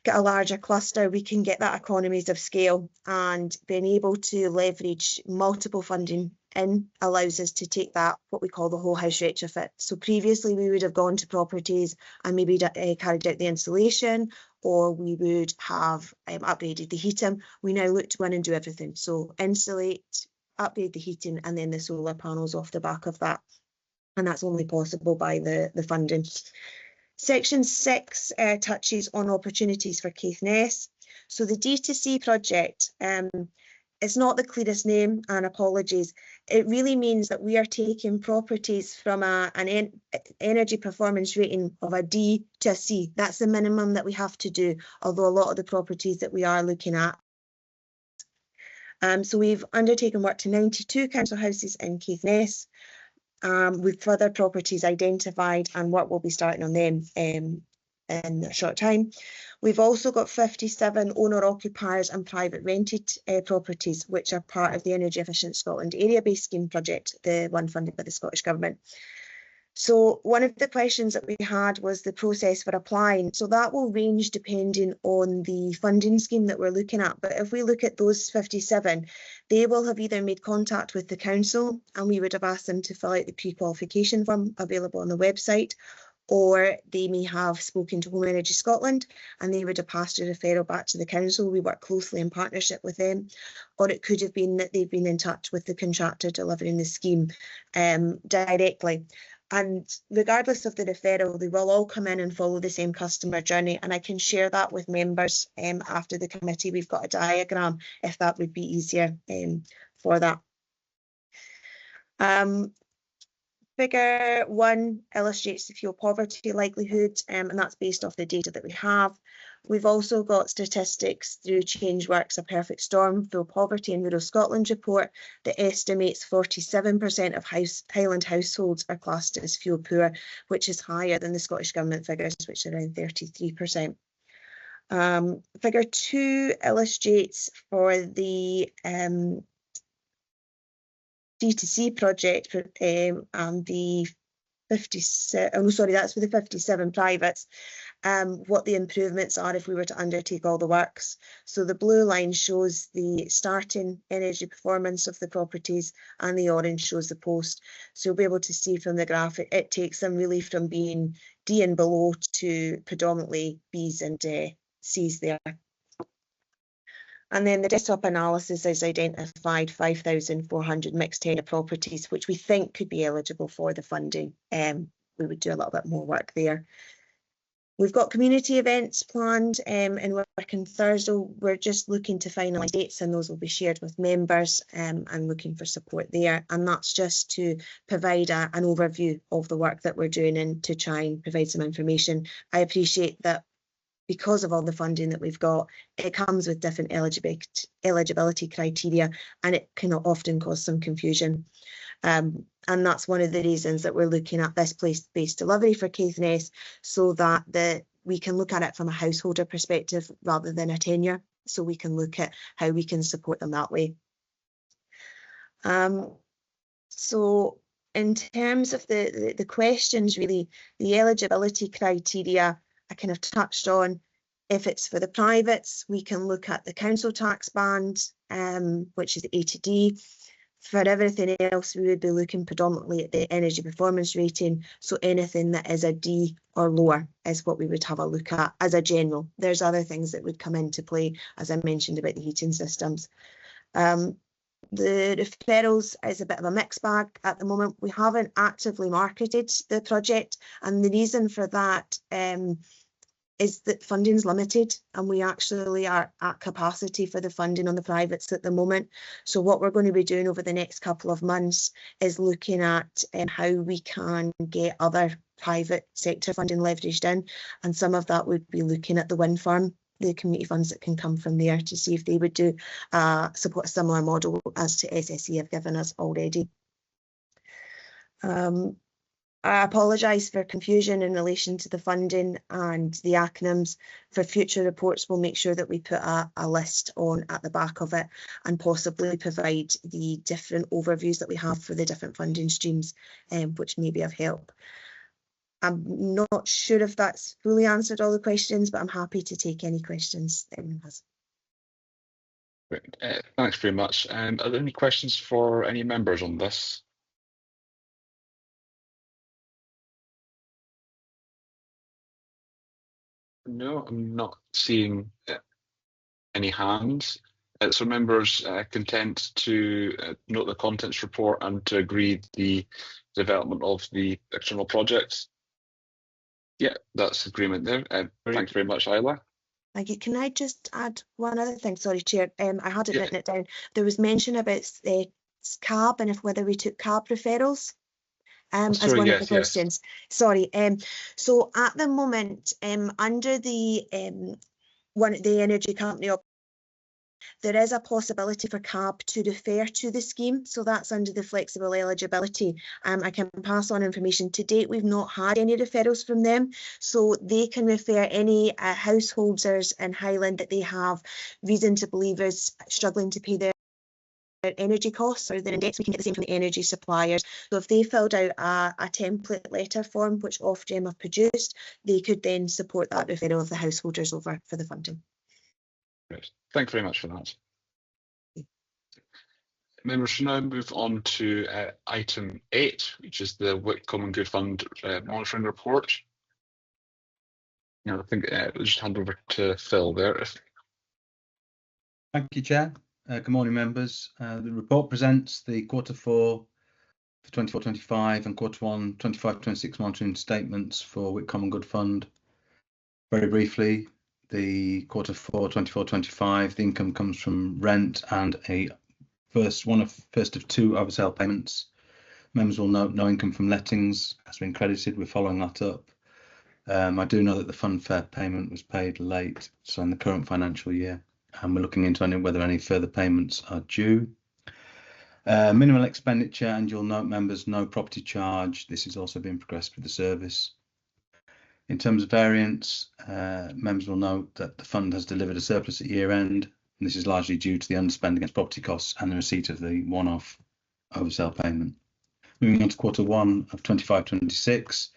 [SPEAKER 13] get a larger cluster, we can get that economies of scale, and being able to leverage multiple funding in allows us to take that, what we call the whole house retrofit. So previously we would have gone to properties and maybe carried out the installation, or we would have upgraded the heating. We now look to go in and do everything. So insulate, upgrade the heating, and then the solar panels off the back of that. And that's only possible by the funding. Section 6 touches on opportunities for Caithness. So the D2C project, it's not the clearest name, and apologies. It really means that we are taking properties from an energy performance rating of a D to a C. That's the minimum that we have to do, although a lot of the properties that we are looking at. So we've undertaken work to 92 council houses in Caithness, with further properties identified, and work will be starting on them in a short time. We've also got 57 owner-occupiers and private rented properties, which are part of the Energy Efficient Scotland area-based scheme project, the one funded by the Scottish Government. So one of the questions that we had was the process for applying. So that will range depending on the funding scheme that we're looking at. But if we look at those 57, they will have either made contact with the council, and we would have asked them to fill out the pre-qualification form available on the website, or they may have spoken to Home Energy Scotland and they would have passed a referral back to the council. We work closely in partnership with them. Or it could have been that they've been in touch with the contractor delivering the scheme directly. And regardless of the referral, they will all come in and follow the same customer journey. And I can share that with members after the committee. We've got a diagram if that would be easier for that. Figure 1 illustrates the fuel poverty likelihood, and that's based off the data that we have. We've also got statistics through Change Works, A Perfect Storm, Fuel Poverty in Rural Scotland report that estimates 47% of Highland households are classed as fuel poor, which is higher than the Scottish Government figures, which are around 33%. Figure 2 illustrates for the D2C project and the 57, oh sorry, that's for the 57 privates, what the improvements are if we were to undertake all the works. So the blue line shows the starting energy performance of the properties and the orange shows the post. So you'll be able to see from the graphic, it takes them really from being D and below to predominantly Bs and Cs there. And then the desktop analysis has identified 5,400 mixed tenure properties, which we think could be eligible for the funding. We would do a little bit more work there. We've got community events planned in Wick and Thurso. We're just looking to finalise dates, and those will be shared with members and looking for support there. And that's just to provide an overview of the work that we're doing and to try and provide some information. I appreciate that because of all the funding that we've got, it comes with different eligibility criteria, and it can often cause some confusion. And that's one of the reasons that we're looking at this place-based delivery for Caithness, so that we can look at it from a householder perspective rather than a tenure, so we can look at how we can support them that way. So in terms of the questions, really, the eligibility criteria, I kind of touched on. If it's for the privates, we can look at the council tax band, which is A to D. For everything else, we would be looking predominantly at the energy performance rating. So anything that is a D or lower is what we would have a look at as a general. There's other things that would come into play, as I mentioned about the heating systems. The referrals is a bit of a mixed bag at the moment. We haven't actively marketed the project, and the reason for that is that funding's limited, and we actually are at capacity for the funding on the privates at the moment. So what we're going to be doing over the next couple of months is looking at how we can get other private sector funding leveraged in, and some of that would be looking at the wind farm, the community funds that can come from there, to see if they would do support a similar model as to SSE have given us already. I apologise for confusion in relation to the funding and the acronyms. For future reports, we'll make sure that we put a list on at the back of it, and possibly provide the different overviews that we have for the different funding streams, which may be of help. I'm not sure if that's fully answered all the questions, but I'm happy to take any questions that anyone has.
[SPEAKER 1] Great. Thanks very much. Are there any questions for any members on this? No, I'm not seeing any hands. So members content to note the contents report and to agree the development of the external projects? Yeah, that's agreement there. Thanks very much, Isla.
[SPEAKER 13] Thank you. Can I just add one other thing? Sorry, Chair. I hadn't written it down. There was mention about CAB and whether we took CAB referrals. As one of the questions. Sorry. So at the moment, under the the energy company, there is a possibility for CAB to refer to the scheme. So that's under the flexible eligibility. I can pass on information. To date, we've not had any referrals from them. So they can refer any householders in Highland that they have reason to believe is struggling to pay their energy costs or their index. We can get the same from the energy suppliers. So if they filled out a template letter form, which Ofgem have produced, they could then support that referral of the householders over for the funding.
[SPEAKER 1] Great. Thank you very much for that. Members should now move on to item 8, which is the Wick Common Good Fund monitoring report. I think we'll just hand over to Phil there.
[SPEAKER 14] Thank you, Chair. Good morning, members. The report presents the Quarter 4 for 24-25 and Quarter 1 25-26 monitoring statements for Wick Common Good Fund. Very briefly, the Quarter 4 24-25, the income comes from rent and a first of two oversale payments. Members will note no income from lettings has been credited. We're following that up. I do know that the fund fare payment was paid late, so in the current financial year. And we're looking into whether any further payments are due. Minimal expenditure, and you'll note, members, no property charge. This is also being progressed with the service. In terms of variance, members will note that the fund has delivered a surplus at year end, and this is largely due to the underspend against property costs and the receipt of the one-off oversale payment. Moving on to Quarter 1 of 25-26,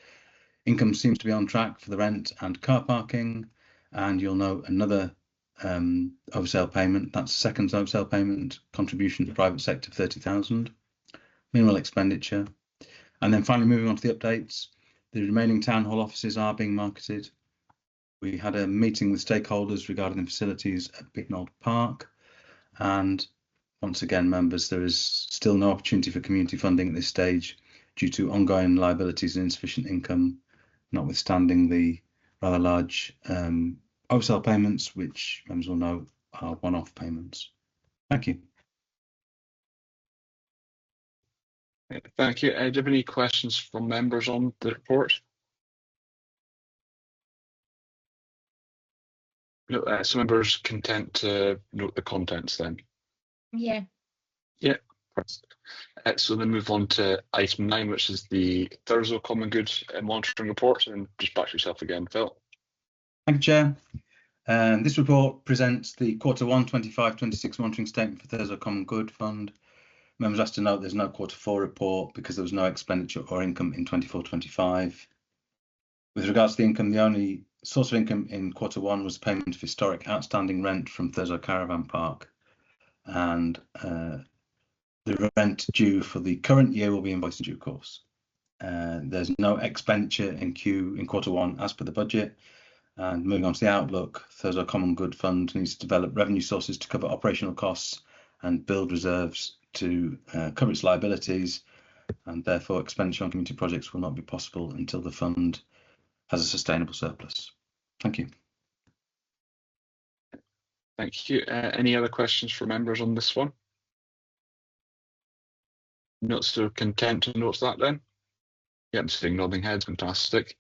[SPEAKER 14] income seems to be on track for the rent and car parking, and you'll note another oversale payment. That's the second oversale payment, contribution to private sector 30,000, minimal expenditure. And then finally, moving on to the updates, the remaining town hall offices are being marketed. We had a meeting with stakeholders regarding the facilities at Bignell Park, and once again, members, there is still no opportunity for community funding at this stage due to ongoing liabilities and insufficient income, notwithstanding the rather large oversale payments, which members will know are one-off payments. Thank you.
[SPEAKER 1] Thank you. Do you have any questions from members on the report? No, so members content to note the contents then?
[SPEAKER 6] Yeah.
[SPEAKER 1] Yeah. So then move on to item 9, which is the Thurso Common Good monitoring report, and just back to yourself again, Phil.
[SPEAKER 14] Thank you, Chair. This report presents the Quarter 1 25-26 monitoring statement for Thurso Common Good Fund. Members asked to note there's no Quarter 4 report because there was no expenditure or income in 24-25. With regards to the income, the only source of income in Quarter 1 was payment of historic outstanding rent from Thurso Caravan Park, and the rent due for the current year will be invoiced in due course. There's no expenditure in Quarter 1 as per the budget. And moving on to the outlook, Thurso Common Good Fund needs to develop revenue sources to cover operational costs and build reserves to cover its liabilities, and therefore expenditure on community projects will not be possible until the fund has a sustainable surplus. Thank you.
[SPEAKER 1] Thank you. Any other questions for members on this one? Not so content to note that then? Yeah, I'm seeing nodding heads, fantastic.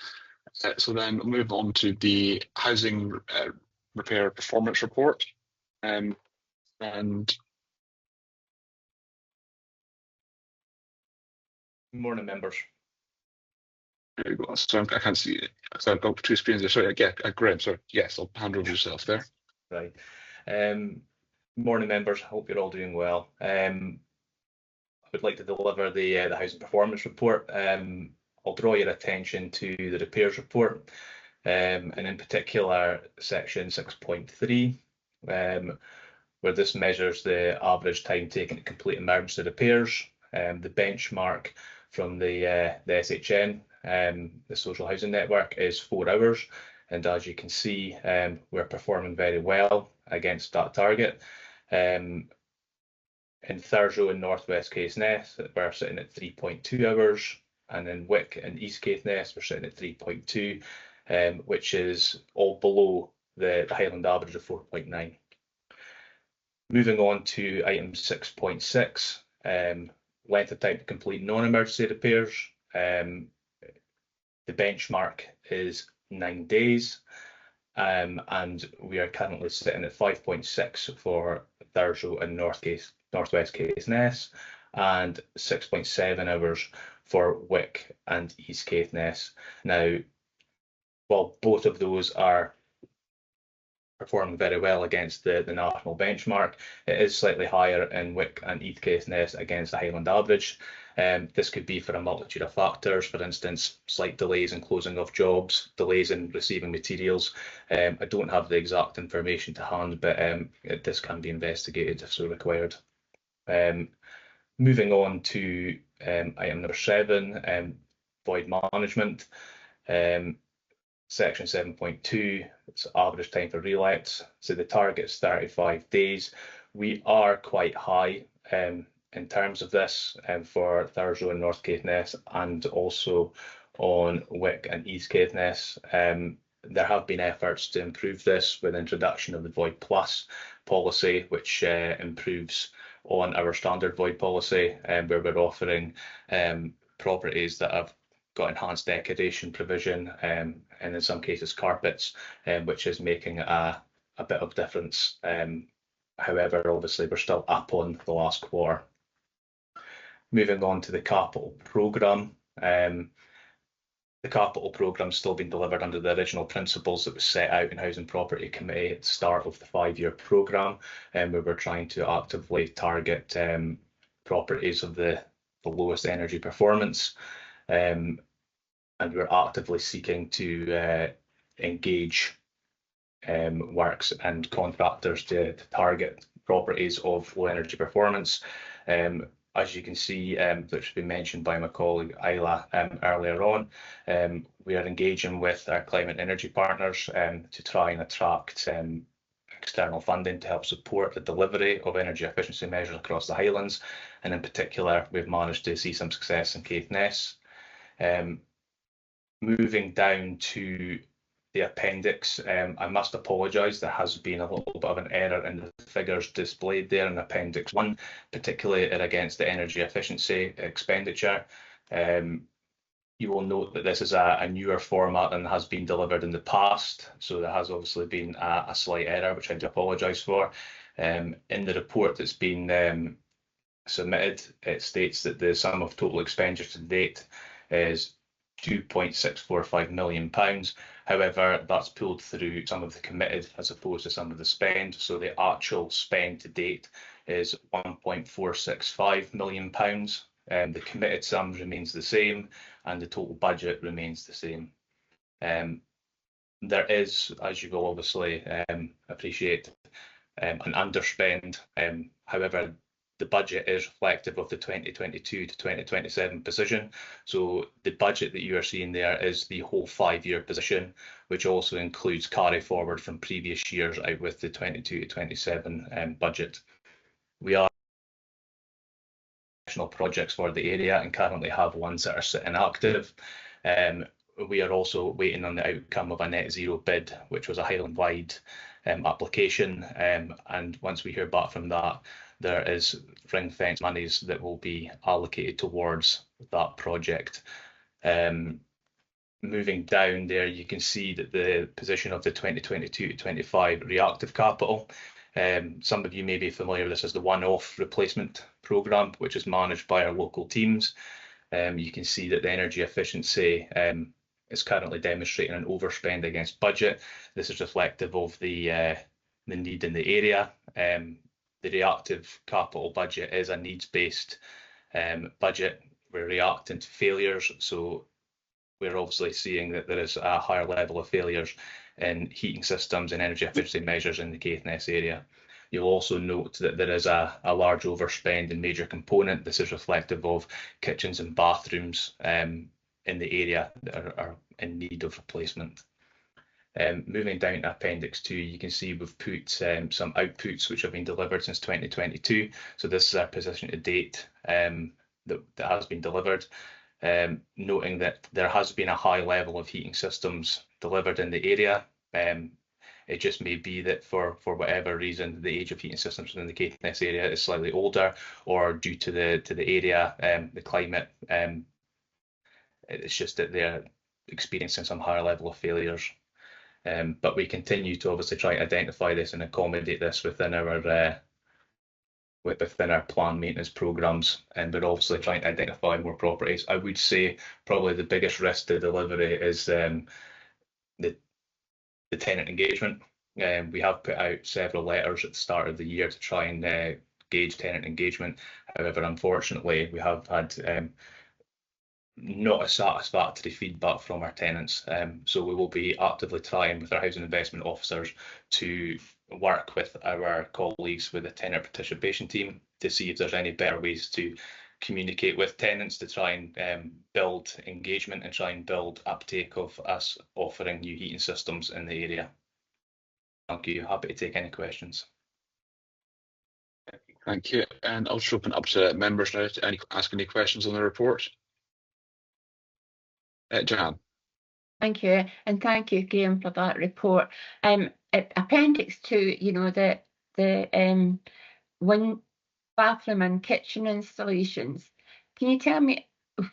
[SPEAKER 1] So then we'll move on to the housing repair performance report. And
[SPEAKER 15] Morning, members.
[SPEAKER 1] there you go. So I can't see it. So I've got two screens there. Sorry, yeah, Graham, sorry. Yes, I'll hand over to yourself there.
[SPEAKER 15] Right. Morning, members. Hope you're all doing well. I would like to deliver the housing performance report. I'll draw your attention to the repairs report, and in particular section 6.3, where this measures the average time taken to complete emergency repairs. The benchmark from the SHN, the social housing network, is 4 hours, and as you can see, we're performing very well against that target. In Thurso and North West Caithness, we're sitting at 3.2 hours, and in Wick and East Caithness, we're sitting at 3.2, which is all below the Highland average of 4.9. Moving on to item 6.6, length of time to complete non-emergency repairs. The benchmark is 9 days, and we are currently sitting at 5.6 for Thurso and Northwest Caithness, and 6.7 hours for Wick and East Caithness. Now, while both of those are performing very well against the national benchmark, it is slightly higher in Wick and East Caithness against the Highland average. This could be for a multitude of factors, for instance, slight delays in closing of jobs, delays in receiving materials. I don't have the exact information to hand, but this can be investigated if so required. Moving on to item number 7, void management. Section 7.2, it's average time for relets. So the target is 35 days. We are quite high in terms of this for Thurso and North Caithness, and also on Wick and East Caithness. There have been efforts to improve this with the introduction of the Void Plus policy, which improves on our standard void policy, where we're offering properties that have got enhanced decoration provision, and in some cases carpets, which is making a bit of difference. However, obviously we're still up on the last quarter. Moving on to the capital programme. The capital programme still being delivered under the original principles that was set out in Housing Property Committee at the start of the 5-year programme, where we're trying to actively target properties of the lowest energy performance. And we're actively seeking to engage works and contractors to target properties of low energy performance. As you can see, which has been mentioned by my colleague Isla earlier on, we are engaging with our climate energy partners to try and attract external funding to help support the delivery of energy efficiency measures across the Highlands, and in particular we've managed to see some success in Caithness. Moving down to the appendix, I must apologise, there has been a little bit of an error in the figures displayed there in Appendix 1, particularly against the energy efficiency expenditure. You will note that this is a newer format than has been delivered in the past, so there has obviously been a slight error, which I do apologise for. In the report that's been submitted, it states that the sum of total expenditure to date is £2.645 million. However, that's pulled through some of the committed as opposed to some of the spend. So the actual spend to date is £1.465 million. The committed sum remains the same, and the total budget remains the same. There is, as you will obviously appreciate, an underspend. However, the budget is reflective of the 2022 to 2027 position. So the budget that you are seeing there is the whole 5-year position, which also includes carry forward from previous years out with the 22 to 27 budget. We are national projects for the area and currently have ones that are sitting active. we are also waiting on the outcome of a net zero bid, which was a Highland-wide application. And once we hear back from that, there is ring-fence monies that will be allocated towards that project. Moving down there, you can see that the position of the 2022-25 reactive capital. Some of you may be familiar with this as the one-off replacement programme, which is managed by our local teams. You can see that the energy efficiency is currently demonstrating an overspend against budget. This is reflective of the need in the area. The reactive capital budget is a needs-based budget. We're reacting to failures, so we're obviously seeing that there is a higher level of failures in heating systems and energy efficiency measures in the Caithness area. You'll also note that there is a large overspend in major component. This is reflective of kitchens and bathrooms in the area that are in need of replacement. Moving down to Appendix 2, you can see we've put some outputs which have been delivered since 2022. So this is our position to date that has been delivered. Noting that there has been a high level of heating systems delivered in the area. It just may be that for whatever reason, the age of heating systems in the Caithness area is slightly older, or due to the area, the climate. It's just that they're experiencing some higher level of failures. But we continue to obviously try to identify this and accommodate this within our planned maintenance programmes, and we're obviously trying to identify more properties. I would say probably the biggest risk to delivery is the tenant engagement. We have put out several letters at the start of the year to try and gauge tenant engagement. However, unfortunately, we have had not a satisfactory feedback from our tenants. So we will be actively trying with our housing investment officers to work with our colleagues with the tenant participation team to see if there's any better ways to communicate with tenants to try and build engagement and try and build uptake of us offering new heating systems in the area. Thank you. Happy to take any questions.
[SPEAKER 1] Thank you. And I'll just open up to members now to ask any questions on the report. Jan.
[SPEAKER 6] Thank you, and thank you, Graham, for that report. Appendix 2, you know, the one bathroom and kitchen installations. Can you tell me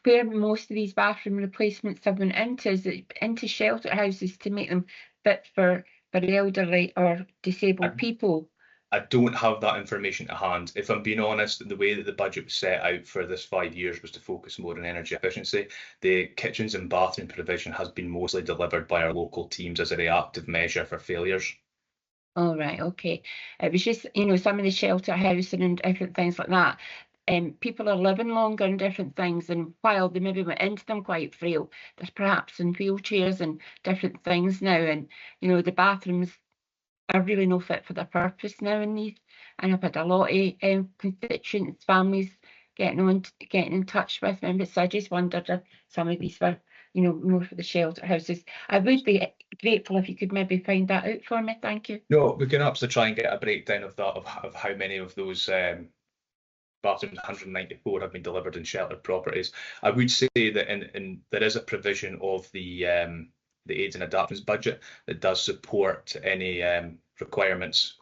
[SPEAKER 6] where most of these bathroom replacements have been into? Is it into shelter houses to make them fit for elderly or disabled people?
[SPEAKER 15] I don't have that information to hand. If I'm being honest, the way that the budget was set out for this 5 years was to focus more on energy efficiency. The kitchens and bathroom provision has been mostly delivered by our local teams as a reactive measure for failures.
[SPEAKER 6] All right, okay. It was just, you know, some of the shelter housing and different things like that. People are living longer and different things, and while they maybe went into them quite frail, there's perhaps in wheelchairs and different things now, and you know, the bathrooms are really no fit for their purpose now in these. And I've had a lot of constituents, families getting in touch with me, so I just wondered if some of these were, you know, more for the shelter houses. I would be grateful if you could maybe find that out for me. Thank you.
[SPEAKER 15] No, we can absolutely try and get a breakdown of that, of how many of those bathrooms, 194, have been delivered in sheltered properties. I would say that there is a provision of the aids and adaptations budget that does support any requirements.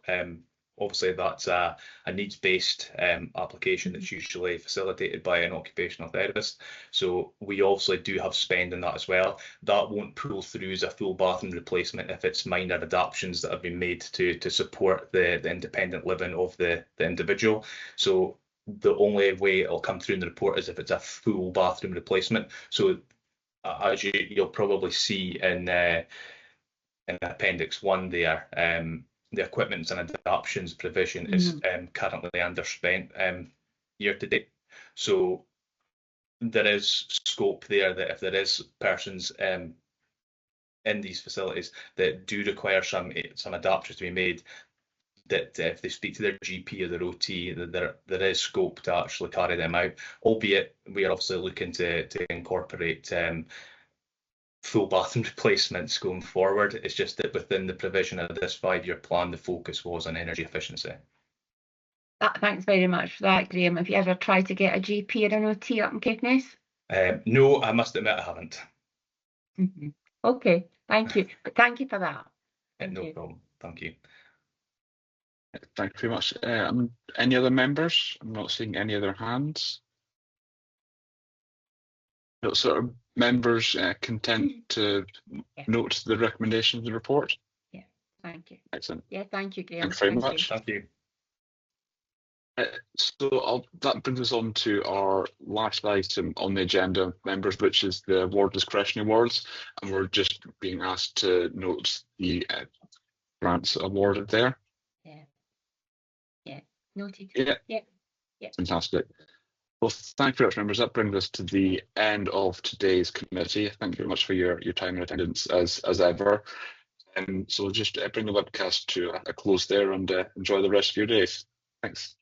[SPEAKER 15] Obviously, that's a needs-based application that's usually facilitated by an occupational therapist. So we obviously do have spend in that as well. That won't pull through as a full bathroom replacement if it's minor adaptations that have been made to support the independent living of the individual. So the only way it'll come through in the report is if it's a full bathroom replacement. So as you'll probably see in Appendix 1 there, the equipment and adaptations provision is currently underspent year to date. So there is scope there that if there is persons in these facilities that do require some adaptations to be made, that if they speak to their GP or their OT, that there is scope to actually carry them out, albeit we are obviously looking to incorporate full bathroom replacements going forward. It's just that within the provision of this 5-year plan, the focus was on energy efficiency.
[SPEAKER 6] Thanks very much for that, Graham. Have you ever tried to get a GP or an OT up in Caithness?
[SPEAKER 15] No, I must admit I haven't.
[SPEAKER 6] Okay, thank you. But thank you for that. Thank
[SPEAKER 15] No
[SPEAKER 6] you.
[SPEAKER 15] problem. Thank you.
[SPEAKER 1] Thank you very much. Any other members? I'm not seeing any other hands. So are members content to
[SPEAKER 6] Yeah.
[SPEAKER 1] note the recommendations of the report?
[SPEAKER 6] Yeah, thank you.
[SPEAKER 1] Excellent.
[SPEAKER 6] Yeah, thank you, Graham.
[SPEAKER 1] Thanks very
[SPEAKER 6] Thank
[SPEAKER 1] much.
[SPEAKER 15] Thank you.
[SPEAKER 1] So that brings us on to our last item on the agenda, members, which is the award discretion awards, and we're just being asked to note the grants awarded there.
[SPEAKER 6] Yeah. Yeah. Noted.
[SPEAKER 1] Yeah.
[SPEAKER 6] Yeah. Yeah.
[SPEAKER 1] Fantastic. Well, thank you very much, members. That brings us to the end of today's committee. Thank you very much for your time and attendance as ever. So we'll just bring the webcast to a close there and enjoy the rest of your days. Thanks.